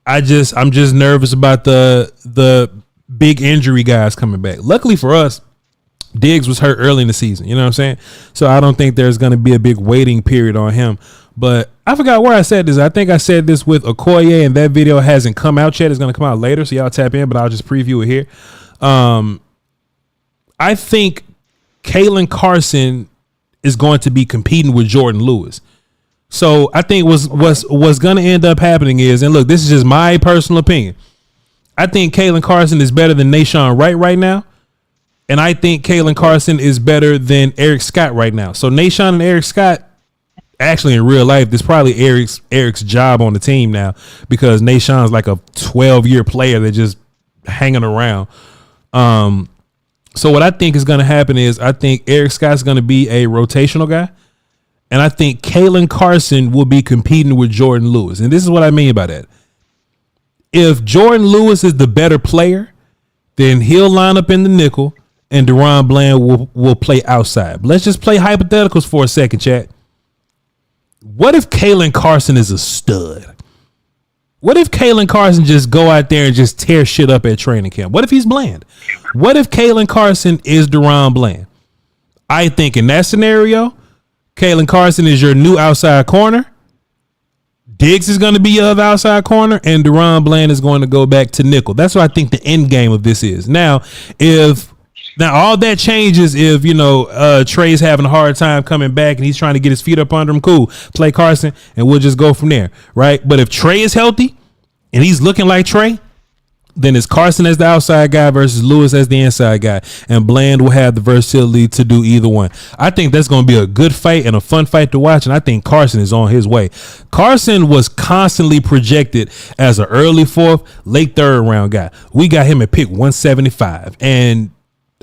I'm just nervous about the big injury guys coming back. Luckily for us, Diggs was hurt early in the season. You know what I'm saying? So I don't think there's going to be a big waiting period on him. But I forgot where I said this. I think I said this with Okoye, and that video hasn't come out yet. It's going to come out later, so y'all tap in, but I'll just preview it here. I think Kalen Carson is going to be competing with Jordan Lewis. So I think what's going to end up happening is, and look, this is just my personal opinion, I think Kalen Carson is better than Nashawn Wright right now. And I think Kalen Carson is better than Eric Scott right now. So Nashawn and Eric Scott, actually in real life, this is probably Eric's job on the team now, because Nashawn's like a 12-year player that just hanging around. So what I think is going to happen is I think Eric Scott's going to be a rotational guy. And I think Kalen Carson will be competing with Jordan Lewis. And this is what I mean by that. If Jordan Lewis is the better player, then he'll line up in the nickel and Deron Bland will play outside. But let's just play hypotheticals for a second, chat. What if Kalen Carson is a stud? What if Kalen Carson just go out there and just tear shit up at training camp? What if he's Bland? What if Kalen Carson is Deron Bland? I think in that scenario, Kalen Carson is your new outside corner. Diggs is going to be your other outside corner, and Deron Bland is going to go back to nickel. That's what I think the end game of this is. Now all that changes if, Trey's having a hard time coming back and he's trying to get his feet up under him. Cool. Play Carson and we'll just go from there. Right. But if Trey is healthy and he's looking like Trey, then it's Carson as the outside guy versus Lewis as the inside guy. And Bland will have the versatility to do either one. I think that's going to be a good fight and a fun fight to watch. And I think Carson is on his way. Carson was constantly projected as an early 4th, late 3rd round guy. We got him at pick 175. And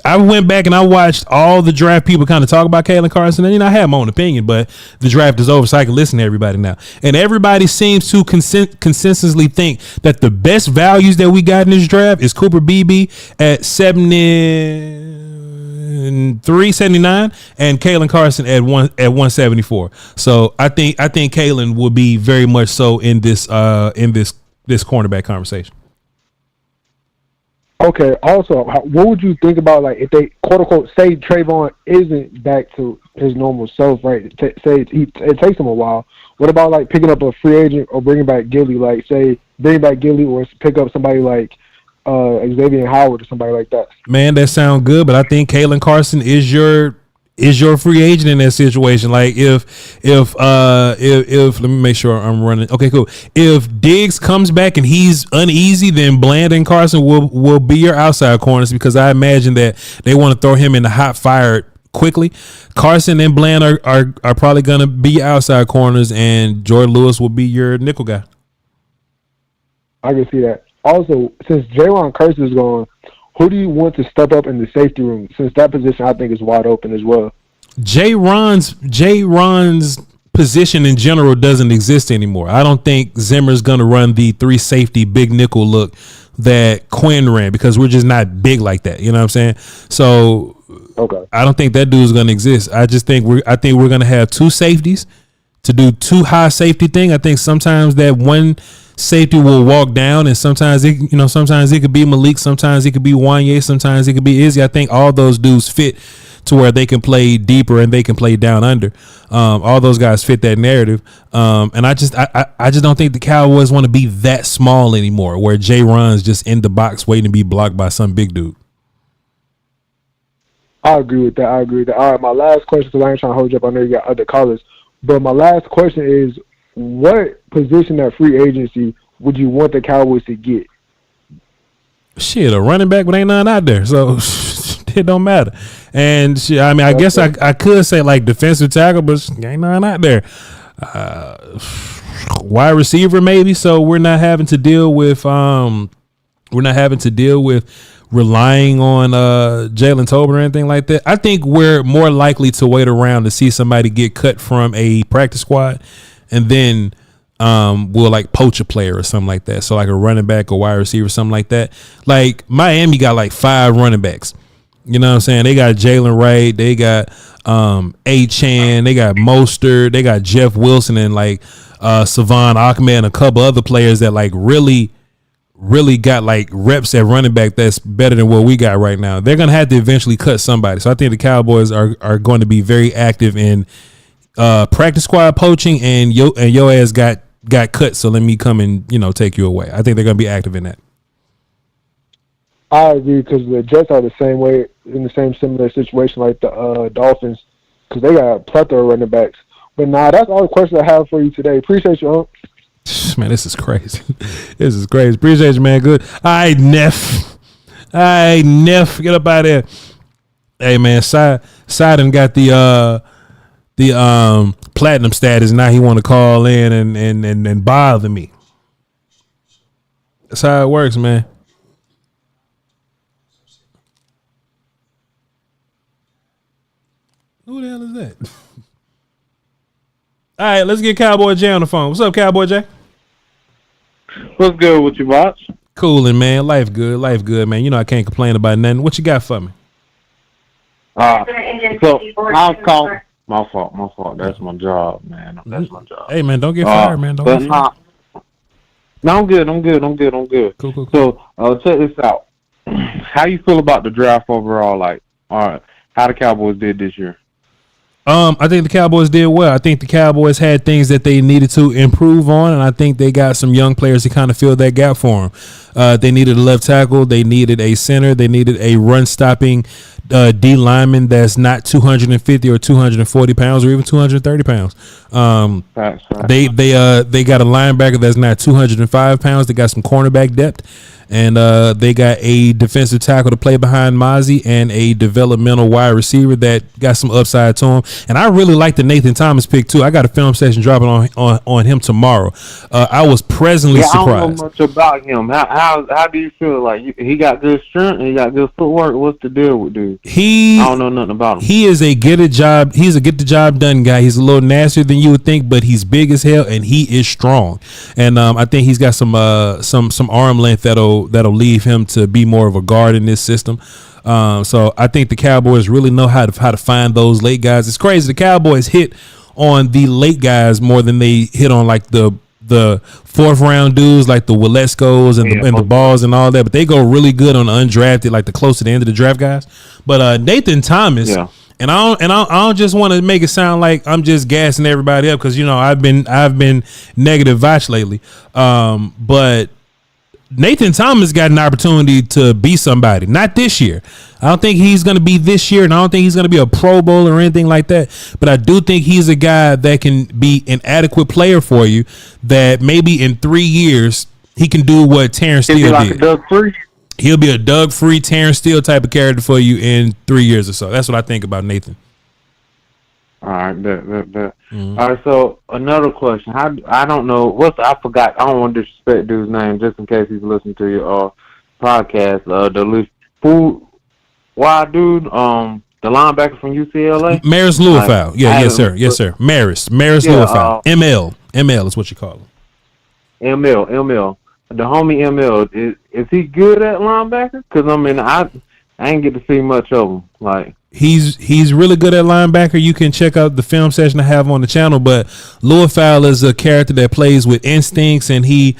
I went back and I watched all the draft people kind of talk about Kalen Carson. And, I have my own opinion, but the draft is over, so I can listen to everybody now. And everybody seems to consensusly think that the best values that we got in this draft is Cooper Beebe at 79 and Kalen Carson at 174. So I think Kalen will be very much so in this cornerback conversation. Okay. Also, what would you think about if they quote unquote say Trayvon isn't back to his normal self, right? Say it takes him a while. What about picking up a free agent or bringing back Gilly? Say bring back Gilly or pick up somebody like Xavier Howard or somebody like that. Man, that sounds good, but I think Kalen Carson is your free agent in that situation. If let me make sure I'm running. Okay, cool. If Diggs comes back and he's uneasy, then Bland and Carson will be your outside corners, because I imagine that they want to throw him in the hot fire quickly. Carson and Bland are probably going to be outside corners, and Jordan Lewis will be your nickel guy. I can see that. Also, since Jayron Kearse is gone, who do you want to step up in the safety room? Since that position, I think, is wide open as well. Jayron's position in general doesn't exist anymore. I don't think Zimmer's going to run the 3 safety big nickel look that Quinn ran, because we're just not big like that. You know what I'm saying? So okay, I don't think that dude's going to exist. I think we're going to have 2 safeties to do 2 high safety thing. I think sometimes that one safety will walk down, and sometimes it could be Malik, sometimes it could be Wanye, sometimes it could be Izzy. I think all those dudes fit to where they can play deeper and they can play down under. All those guys fit that narrative. And I just don't think the Cowboys want to be that small anymore, where Jayron's just in the box waiting to be blocked by some big dude. I agree with that. All right, my last question, because I ain't trying to hold you up. I know you got other callers, but my last question is, what position at free agency would you want the Cowboys to get? Shit, a running back, but ain't none out there, so it don't matter. And shit, I mean, I guess I could say defensive tackle, but ain't none out there. Wide receiver maybe, so we're not having to deal with relying on Jalen Tobin or anything like that. I think we're more likely to wait around to see somebody get cut from a practice squad, and then we'll poach a player or something like that. So a running back or wide receiver, something like that. Miami got 5 running backs. You know what I'm saying? They got Jalen Wright, they got A-Chan, they got Mostert, they got Jeff Wilson, and Savon Ahmed and a couple other players that really really got like reps at running back that's better than what we got right now. They're gonna have to eventually cut somebody. So I think the Cowboys are going to be very active in practice squad poaching, and your ass got cut. So let me come and take you away. I think they're gonna be active in that. I agree, because the Jets are the same way, in the same similar situation like the Dolphins, because they got a plethora of running backs. But nah, that's all the questions I have for you today. Appreciate you, Unc. Man, this is crazy. This is crazy. Appreciate you, man. Good. All right, Neff. Get up out of there. Hey, man, Sidon got the platinum status. Now he want to call in and bother me. That's how it works, man. Who the hell is that? All right, let's get Cowboy J on the phone. What's up, Cowboy J? What's good with you, boss? Coolin', man. Life good, man. I can't complain about nothing. What you got for me? So I was calling. My fault. That's my job, man. That's my job. Hey, man, don't get fired, man. Don't get fired. No, I'm good. Cool. So, check this out. How you feel about the draft overall? Like, all right, how the Cowboys did this year? I think the Cowboys did well. I think the Cowboys had things that they needed to improve on, and I think they got some young players to kind of fill that gap for them. They needed a left tackle. They needed a center. They needed a run-stopping D lineman that's not 250 or 240 pounds or even 230 pounds. They got a linebacker that's not 205 pounds. They got some cornerback depth. And they got a defensive tackle to play behind Mozzie and a developmental wide receiver that got some upside to him. And I really like the Nathan Thomas pick, too. I got a film session dropping on him tomorrow. I was pleasantly surprised. I don't know much about him. How do you feel? Like, he got good strength and he got good footwork. What's the deal with dude? I don't know nothing about him. He is a get the job done guy. He's a little nastier than you would think, but he's big as hell and he is strong. And I think he's got some arm length that'll leave him to be more of a guard in this system. So I think the Cowboys really know how to find those late guys. It's crazy. The Cowboys hit on the late guys more than they hit on like the fourth round dudes like the Wilescos and the Balls and all that. But they go really good on the undrafted, like the close to the end of the draft guys. But Nathan Thomas. Yeah. And I don't just want to make it sound like I'm just gassing everybody up because I've been negative Voch lately. But Nathan Thomas got an opportunity to be somebody. Not this year. I don't think he's going to be this year, and I don't think he's going to be a Pro Bowler or anything like that. But I do think he's a guy that can be an adequate player for you. That maybe in 3 years he can do what Terrence Steele did. Doug Free. He'll be a Doug Free, Terrence Steele type of character for you in 3 years or so. That's what I think about Nathan. All right, All right, so another question. I don't know I forgot. I don't want to disrespect dude's name just in case he's listening to your podcast. The food wild dude, the linebacker from UCLA, Maris Louisville. Yes sir. Maris Louisville. ML is what you call him. ML. The homie ML is he good at linebacker? Because I ain't get to see much of him. Like. He's really good at linebacker. You can check out the film session I have on the channel, but Louisville is a character that plays with instincts and he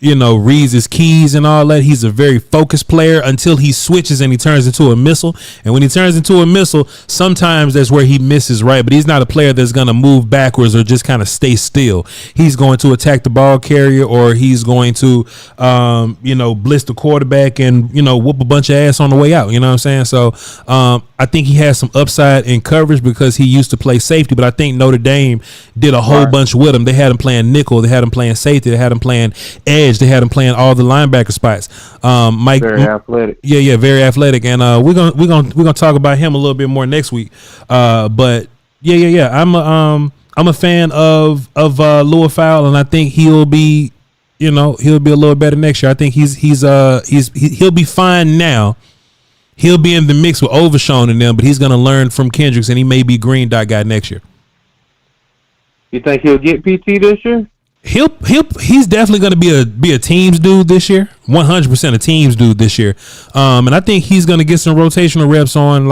reads his keys and all that. He's a very focused player until he switches and he turns into a missile. And when he turns into a missile, sometimes that's where he misses, right? But he's not a player that's going to move backwards or just kind of stay still. He's going to attack the ball carrier or he's going to, blitz the quarterback and, whoop a bunch of ass on the way out. You know what I'm saying? So I think he has some upside in coverage because he used to play safety, but I think Notre Dame did a whole bunch with him. They had him playing nickel. They had him playing safety. They had him playing edge. They had him playing all the linebacker spots. Mike, very athletic. Yeah, very athletic. And we're gonna talk about him a little bit more next week. But yeah. I'm a fan of Louisville, and I think he'll be a little better next year. I think he'll be fine now. He'll be in the mix with Overshown and them, but he's gonna learn from Kendricks, and he may be green dot guy next year. You think he'll get PT this year? He's definitely going to be a teams dude this year. 100% a teams dude this year. And I think he's going to get some rotational reps on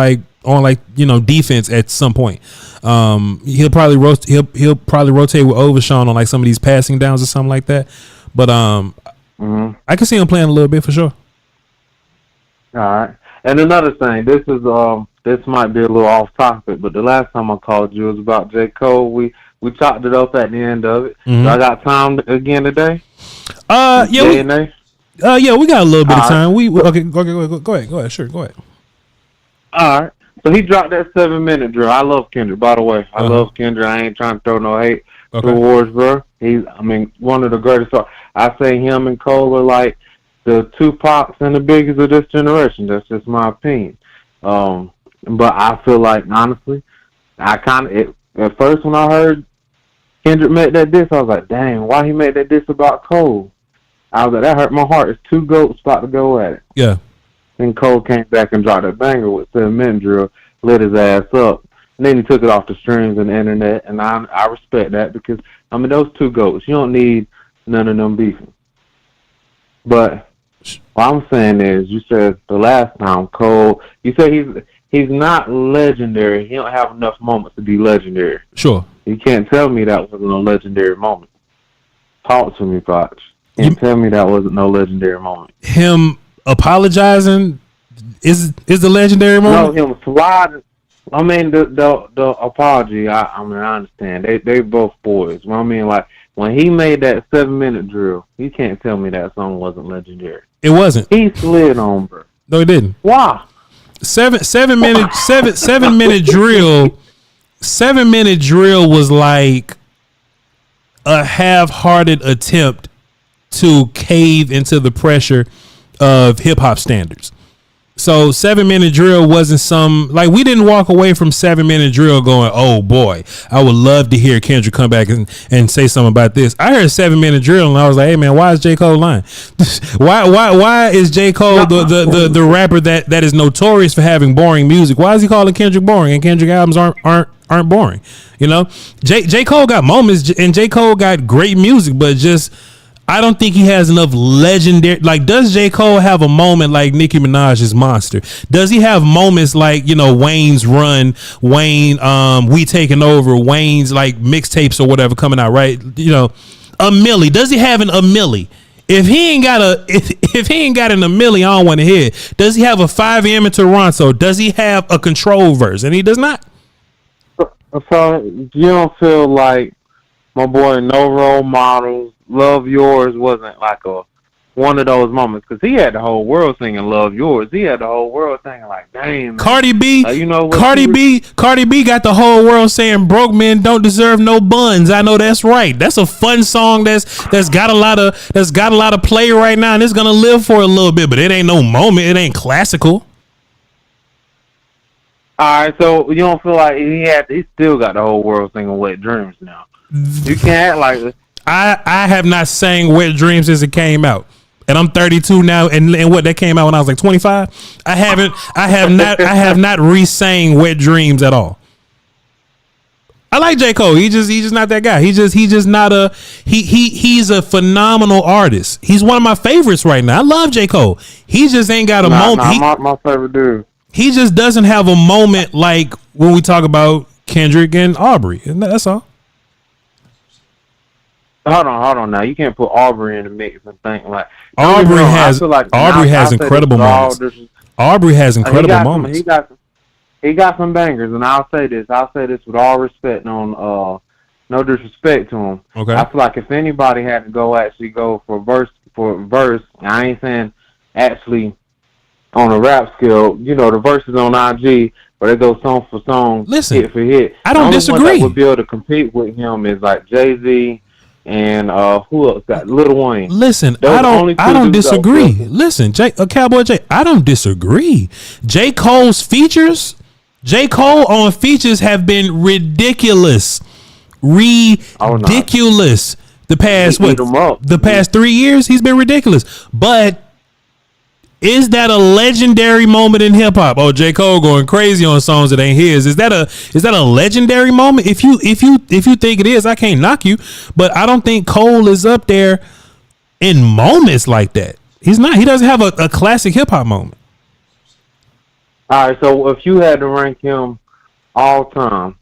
defense at some point. He'll probably rotate with Overshown on like some of these passing downs or something like that. But I can see him playing a little bit for sure. All right. And another thing, this might be a little off topic, but the last time I called you was about J. Cole. We chopped it up at the end of it. So I got time again today. Yeah, we got a little bit of time. Okay, go ahead. Sure, go ahead. All right. So he dropped that 7-minute drill. I love Kendrick, by the way. I love Kendrick. I ain't trying to throw no hate towards, bro. He's, one of the greatest. I say him and Cole are like the Tupacs and the Biggies of this generation. That's just my opinion. But I feel like, honestly, at first when I heard Kendrick make that diss, I was like, dang, why he made that diss about Cole? I was like, that hurt my heart. It's 2 GOATs about to go at it. Yeah. Then Cole came back and dropped that banger with 7-minute drill, lit his ass up. And then he took it off the streams and the internet, and I respect that because, those 2 GOATs, you don't need none of them beefing. But what I'm saying is, you said the last time Cole, you said he's not legendary. He don't have enough moments to be legendary. Sure. You can't tell me that wasn't a legendary moment. Talk to me, Fox. Can't tell me that wasn't no legendary moment. Him apologizing is the legendary moment? No, him sliding. The apology, I understand. They both boys. Like, when he made that 7-minute drill, you can't tell me that song wasn't legendary. It wasn't. He slid on, bro. No, he didn't. Why? 7-minute drill. 7-minute drill was like a half-hearted attempt to cave into the pressure of hip hop standards. So 7-minute drill wasn't we didn't walk away from 7-minute drill going, oh boy, I would love to hear Kendrick come back and say something about this. I heard 7-minute drill and I was like, hey man, why is J. Cole lying? why is J. Cole the rapper that is notorious for having boring music? Why is he calling Kendrick boring and Kendrick albums aren't boring? J. Cole got moments and J. Cole got great music, but just I don't think he has enough legendary. Like, does J. Cole have a moment like Nicki Minaj's Monster? Does he have moments like, Wayne's Run, Wayne, We Taking Over, Wayne's like mixtapes or whatever coming out, right? A Millie. Does he have an A Millie? If he ain't got an A Millie, I don't want to hear it. Does he have a 5M in Toronto? Does he have a Control verse? And he does not. So you don't feel like my boy No Role Models, Love Yours wasn't like one of those moments because he had the whole world singing Love Yours. He had the whole world singing like, damn, man. Cardi B, Cardi B got the whole world saying broke men don't deserve no buns. I know that's right. That's a fun song that's got a lot of play right now and it's gonna live for a little bit, but it ain't no moment. It ain't classical. All right, so you don't feel like he still got the whole world singing Wet Dreams now. You can't act like this. I have not sang Wet Dreams since it came out. And I'm 32 now, and what that came out when I was like 25. I have not re-sang Wet Dreams at all. I like J. Cole. He's just not that guy. He's just not he's a phenomenal artist. He's one of my favorites right now. I love J. Cole. He just ain't got a moment. My favorite dude. He just doesn't have a moment like when we talk about Kendrick and Aubrey. And that's all. Hold on now. You can't put Aubrey in the mix and think like Aubrey has incredible moments. Aubrey has incredible moments. He got some bangers, and I'll say this with all respect no disrespect to him. Okay. I feel like if anybody had to go for verse, I ain't saying actually on a rap scale, the verses on IG where they go song for song, hit for hit. I don't disagree. One that would be able to compete with him is like Jay-Z and who else got Lil Wayne. Listen, I don't disagree. Listen, Cowboy J, I don't disagree. J. Cole's features, J. Cole on features have been ridiculous. Ridiculous. The past 3 years, he's been ridiculous. But is that a legendary moment in hip hop? Oh, J. Cole going crazy on songs that ain't his. Is that a legendary moment? If you think it is, I can't knock you. But I don't think Cole is up there in moments like that. He's not. He doesn't have a classic hip hop moment. All right, so if you had to rank him all time,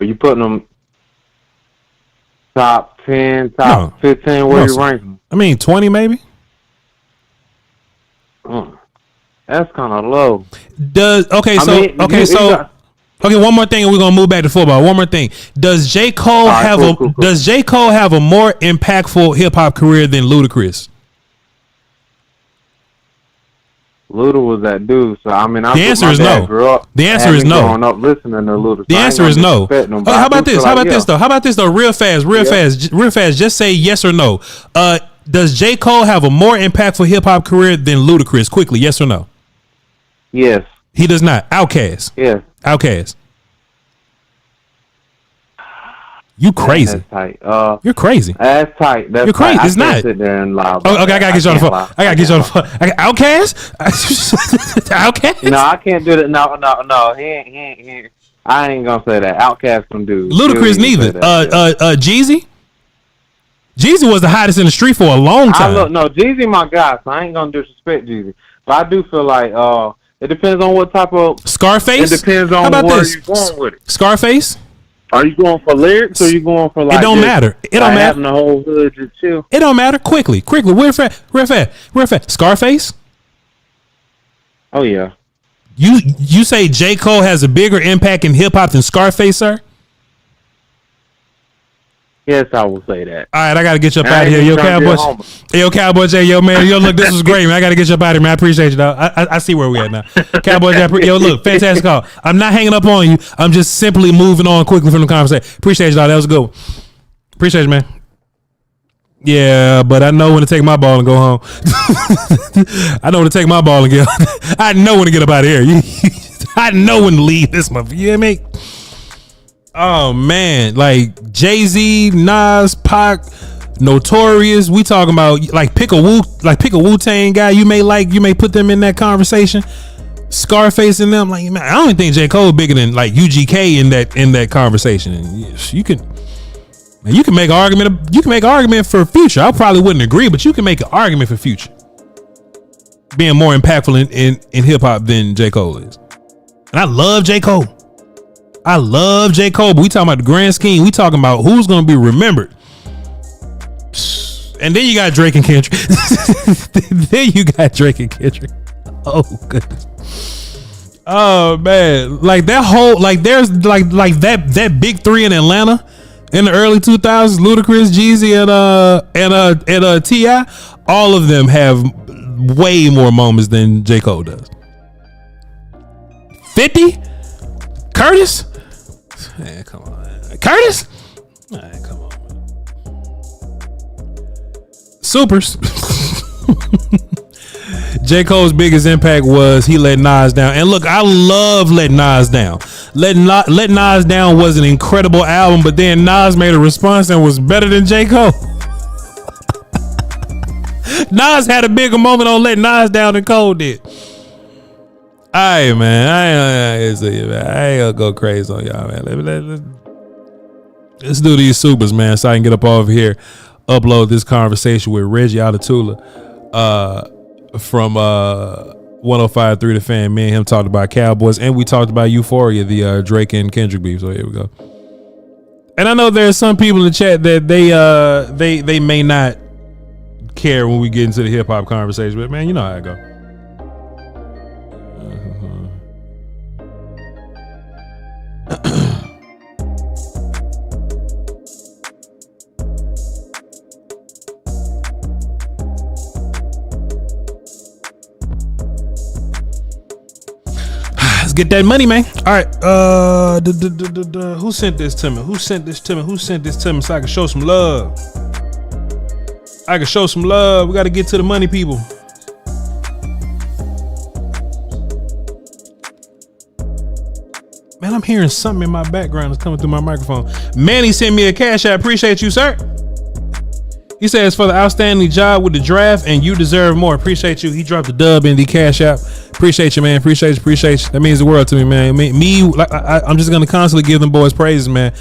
are you putting him top 10, top 15? Where you rank him? mean, 20 maybe. That's kind of low. Okay, one more thing, and we're gonna move back to football. One more thing. Does J. Cole Does J. Cole have a more impactful hip hop career than Ludacris? Luda was that dude, so I mean, the answer is no. The answer is no. Growing up listening to Luda. The answer is no. How about this? How about this though? How about this though? Real fast. Just say yes or no. Does J. Cole have a more impactful hip hop career than Ludacris? Quickly, yes or no? Yes. He does not. Outkast. Yes. Outkast. You crazy. That's tight. You're crazy. That's tight. That's You're crazy. Tight. It's not. Sit there and lie. Okay, I gotta get you on the phone. I gotta get you on the phone. Outkast? Outkast? No, I can't do that. No. He. I ain't gonna say that. Outkast can do. Ludacris neither. Jeezy? Jeezy was the hottest in the street for a long time. Jeezy my guy, so I ain't gonna disrespect Jeezy. But I do feel like it depends on what type of Scarface. It depends on where you're going with it. Scarface. Are you going for lyrics or are you going for like? It don't matter. It don't matter. Having the whole hood just chill. It don't matter. Quickly. Real fast. Scarface. Oh yeah. You say J. Cole has a bigger impact in hip hop than Scarface, sir? Yes, I will say that. All right, I gotta get you up out of here, yo, Cowboy J, yo, man, yo, look, this was great, man. I gotta get you up out of here, man. I appreciate you, dog. I see where we at now. Cowboy J, yo, look, fantastic call. I'm not hanging up on you. I'm just simply moving on quickly from the conversation. Appreciate you, dog. That was a good one. Appreciate you, man. Yeah, but I know when to take my ball and go home. I know when to take my ball and get. I know when to get up out of here. I know when to leave this motherfucker. You hear me? Oh man, like Jay-Z, Nas, Pac, Notorious. We talking about like pick a Wu-Tang guy you may put them in that conversation. Scarface and them, like, man, I don't even think J. Cole bigger than like UGK in that conversation. And you can make an argument. You can make an argument for Future. I probably wouldn't agree, but you can make an argument for Future being more impactful in hip hop than J. Cole is. And I love J. Cole. But we talking about the grand scheme. We talking about who's gonna be remembered. And then you got Drake and Kendrick. Oh goodness. Oh man, like that whole there's like that big three in Atlanta in the early 2000s, Ludacris, Jeezy, and T.I. All of them have way more moments than J. Cole does. 50? Curtis? Man, come on. Curtis? Man, come on. Supers. J. Cole's biggest impact was he let Nas down. And look, I love Let Nas Down. Let Nas Down was an incredible album, but then Nas made a response and was better than J. Cole. Nas had a bigger moment on Let Nas Down than Cole did. All right, man. I ain't gonna go crazy on y'all, man. Let's do these supers, man, so I can get up over here, upload this conversation with Reggie Alatula from 105.3 The Fan. Me and him talked about Cowboys, and we talked about Euphoria, the Drake and Kendrick beef. So here we go. And I know there's some people in the chat that they may not care when we get into the hip hop conversation, but man, you know how it go. Let's get that money, man. All right. Who sent this to me? Who sent this to me so I can show some love? We got to get to the money, people. Man, I'm hearing something in my background that's coming through my microphone. Manny sent me a cash. I appreciate you, sir. He says for the outstanding job with the draft, and you deserve more. Appreciate you. He dropped a dub in the Cash App. Appreciate you, man. Appreciate you. That means the world to me, man. I'm just gonna constantly give them boys praises, man.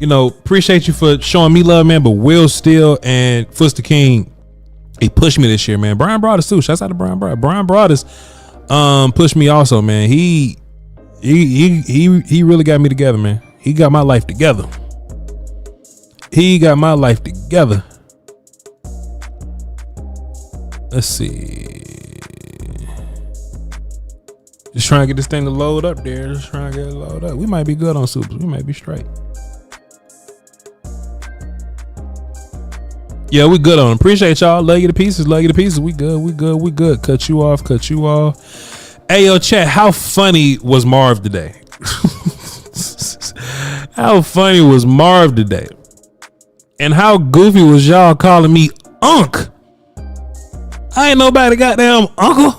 You know, appreciate you for showing me love, man. But Will Steele and Foster King, he pushed me this year, man. Brian Broadus too. Shouts out to Brian Broadus. Brian Broadus pushed me also, man. He really got me together, man. He got my life together. Let's see. Just trying to get this thing to load up there. Just trying to get it loaded up. We might be good on supers. We might be straight. Yeah, we good on them. Appreciate y'all. Love you to pieces. Love you to pieces. We good. We good. We good. Cut you off. Cut you off. Hey, yo, chat. How funny was Marv today? How funny was Marv today? And how goofy was y'all calling me Unc? I ain't nobody goddamn uncle.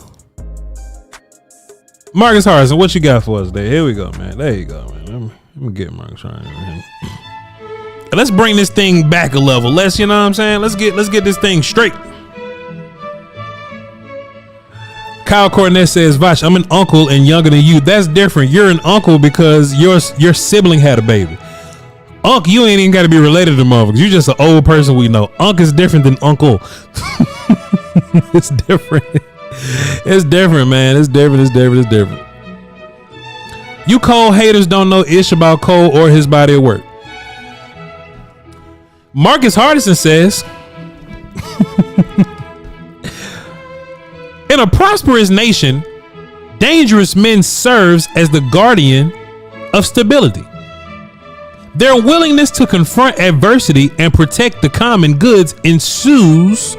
Marcus Harrison, what you got for us today? Here we go, man. There you go, man. Let me get Marcus Harrison. Let's bring this thing back a level. Let's, you know what I'm saying? Let's get this thing straight. Kyle Cornett says, Voch, I'm an uncle and younger than you. That's different. You're an uncle because your sibling had a baby. Unc, you ain't even got to be related to motherfuckers. You just an old person we know. Unc is different than uncle. It's different. It's different, man. It's different. It's different. It's different. You Cole haters don't know ish about Cole or his body of work. Marcus Hardison says, in a prosperous nation, dangerous men serves as the guardian of stability. Their willingness to confront adversity and protect the common goods ensures.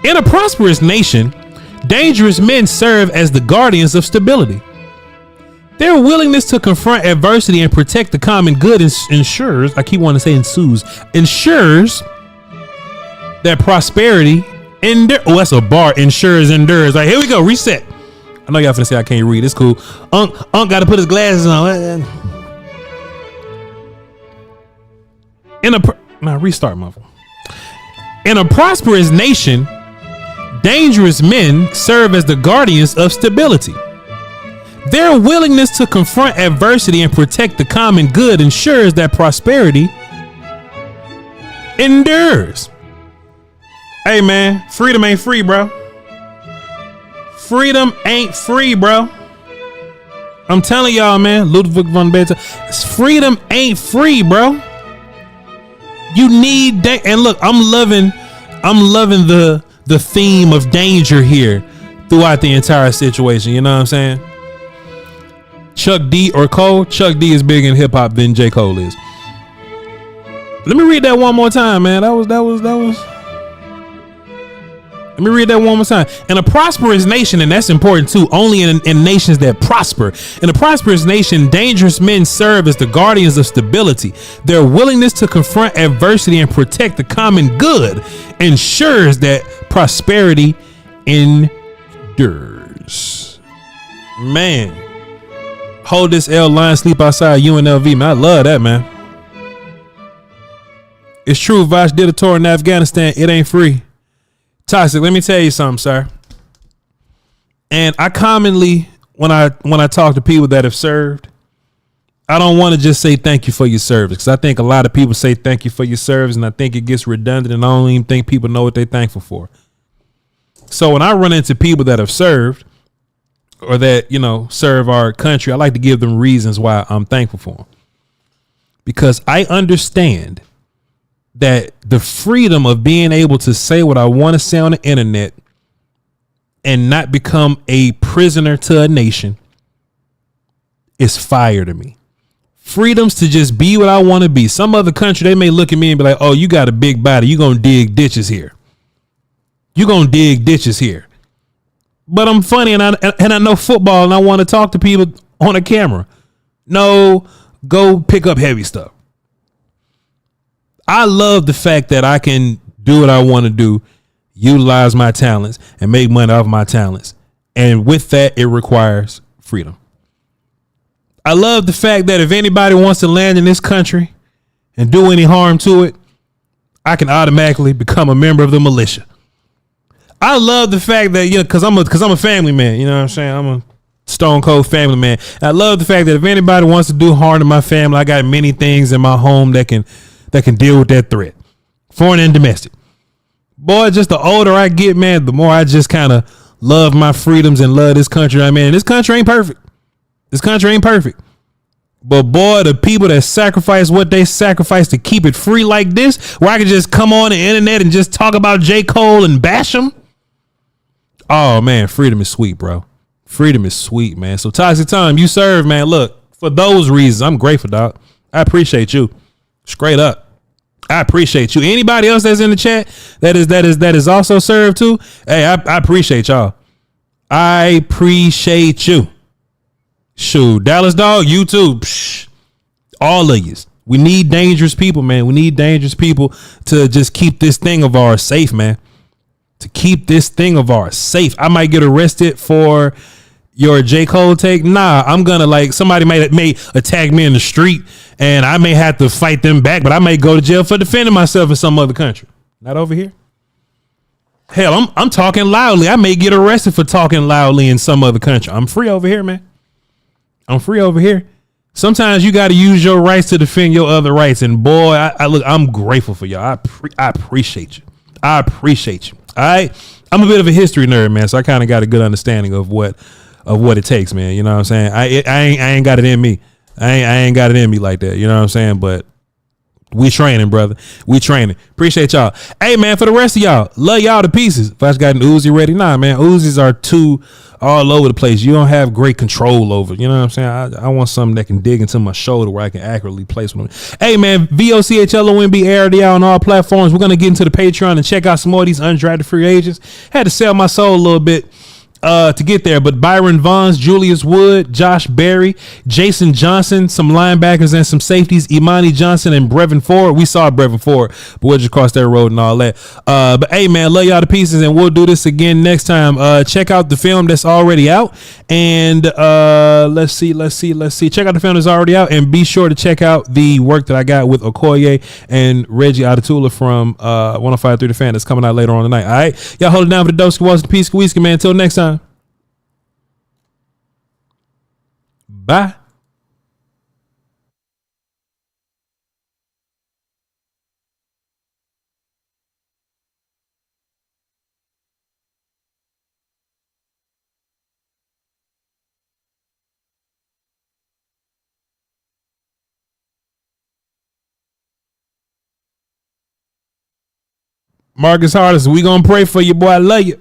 In a prosperous nation, dangerous men serve as the guardians of stability. Their willingness to confront adversity and protect the common good ensures, I keep wanting to say ensures that prosperity oh, that's a bar. Ensures, endures. Like, here we go. Reset. I know y'all finna say I can't read. It's cool. Unc got to put his glasses on. Restart, motherfucker. In a prosperous nation, dangerous men serve as the guardians of stability. Their willingness to confront adversity and protect the common good ensures that prosperity endures. Hey, man, freedom ain't free, bro. Freedom ain't free, bro. I'm telling y'all, man. Ludwig von Beethoven. Freedom ain't free, bro. You need and look, I'm loving the theme of danger here throughout the entire situation. You know what I'm saying? Chuck D or Cole. Chuck D is big in hip hop than J. Cole is. Let me read that one more time, man. That was. Let me read that one more time. In a prosperous nation, and that's important too, only in nations that prosper. In a prosperous nation, dangerous men serve as the guardians of stability. Their willingness to confront adversity and protect the common good ensures that prosperity endures. Man, hold this L line, sleep outside UNLV, man. I love that, man. It's true, Voch did a tour in Afghanistan. It ain't free. Toxic, let me tell you something, sir. And I commonly, when I talk to people that have served, I don't want to just say thank you for your service, because I think a lot of people say thank you for your service, and I think it gets redundant, and I don't even think people know what they're thankful for. So when I run into people that have served or that, you know, serve our country, I like to give them reasons why I'm thankful for them. Because I understand that the freedom of being able to say what I want to say on the internet and not become a prisoner to a nation is fire to me. Freedoms to just be what I want to be. Some other country, they may look at me and be like, oh, you got a big body. You going to dig ditches here. You going to dig ditches here. But I'm funny and I know football and I want to talk to people on a camera. No, go pick up heavy stuff. I love the fact that I can do what I want to do, utilize my talents, and make money off my talents. And with that, it requires freedom. I love the fact that if anybody wants to land in this country and do any harm to it, I can automatically become a member of the militia. I love the fact that, because I'm a family man, you know what I'm saying? I'm a stone cold family man. I love the fact that if anybody wants to do harm to my family, I got many things in my home that can deal with that threat, foreign and domestic. Boy, just the older I get, man, the more I just kind of love my freedoms and love this country I'm in. This country ain't perfect. But boy, the people that sacrifice what they sacrifice to keep it free like this, where I can just come on the internet and just talk about J. Cole and bash him. Oh man, freedom is sweet, bro. Freedom is sweet, man. So Toxic Time, you serve, man. Look, for those reasons, I'm grateful, dog. I appreciate you. Straight up. I appreciate you. Anybody else that's in the chat that is also served too. Hey, I appreciate y'all. I appreciate you. Shoot, Dallas dog, you too. Psh, all of you. We need dangerous people, man. We need dangerous people to just keep this thing of ours safe, man. To keep this thing of ours safe. I might get arrested for your J. Cole take. Nah, I'm gonna like somebody may attack me in the street and I may have to fight them back, but I may go to jail for defending myself in some other country. Not over here. Hell, I'm talking loudly. I may get arrested for talking loudly in some other country. I'm free over here, man. I'm free over here. Sometimes you got to use your rights to defend your other rights. And boy, I'm grateful for y'all. I appreciate you. I appreciate you. All right. I'm a bit of a history nerd, man. So I kind of got a good understanding of what it takes, man. You know what I'm saying? I ain't got it in me. I ain't got it in me like that. You know what I'm saying? But we training, brother. We training. Appreciate y'all. Hey, man, for the rest of y'all, love y'all to pieces. If I just got an Uzi ready, nah, man. Uzis are too all over the place. You don't have great control over. You know what I'm saying? I want something that can dig into my shoulder where I can accurately place them. Hey, man, VOCHLOMB aired out on all platforms. We're going to get into the Patreon and check out some more of these undrafted free agents. Had to sell my soul a little bit to get there, but Byron Vaughns, Julius Wood, Josh Berry, Jason Johnson, some linebackers and some safeties, Imani Johnson and Brevin Ford. We saw Brevin Ford, but we'll just cross that road and all that. But hey, man, love y'all to pieces, and we'll do this again next time. Check out the film that's already out, and let's see. Check out the film that's already out, and be sure to check out the work that I got with Okoye and Reggie Adatula from 105.3 The Fan that's coming out later on tonight. All right, y'all hold it down for the Dosky Walls, the Peace Whiskey, man. Until next time. Bye. Marcus Hardison, we gonna pray for you, boy. I love you.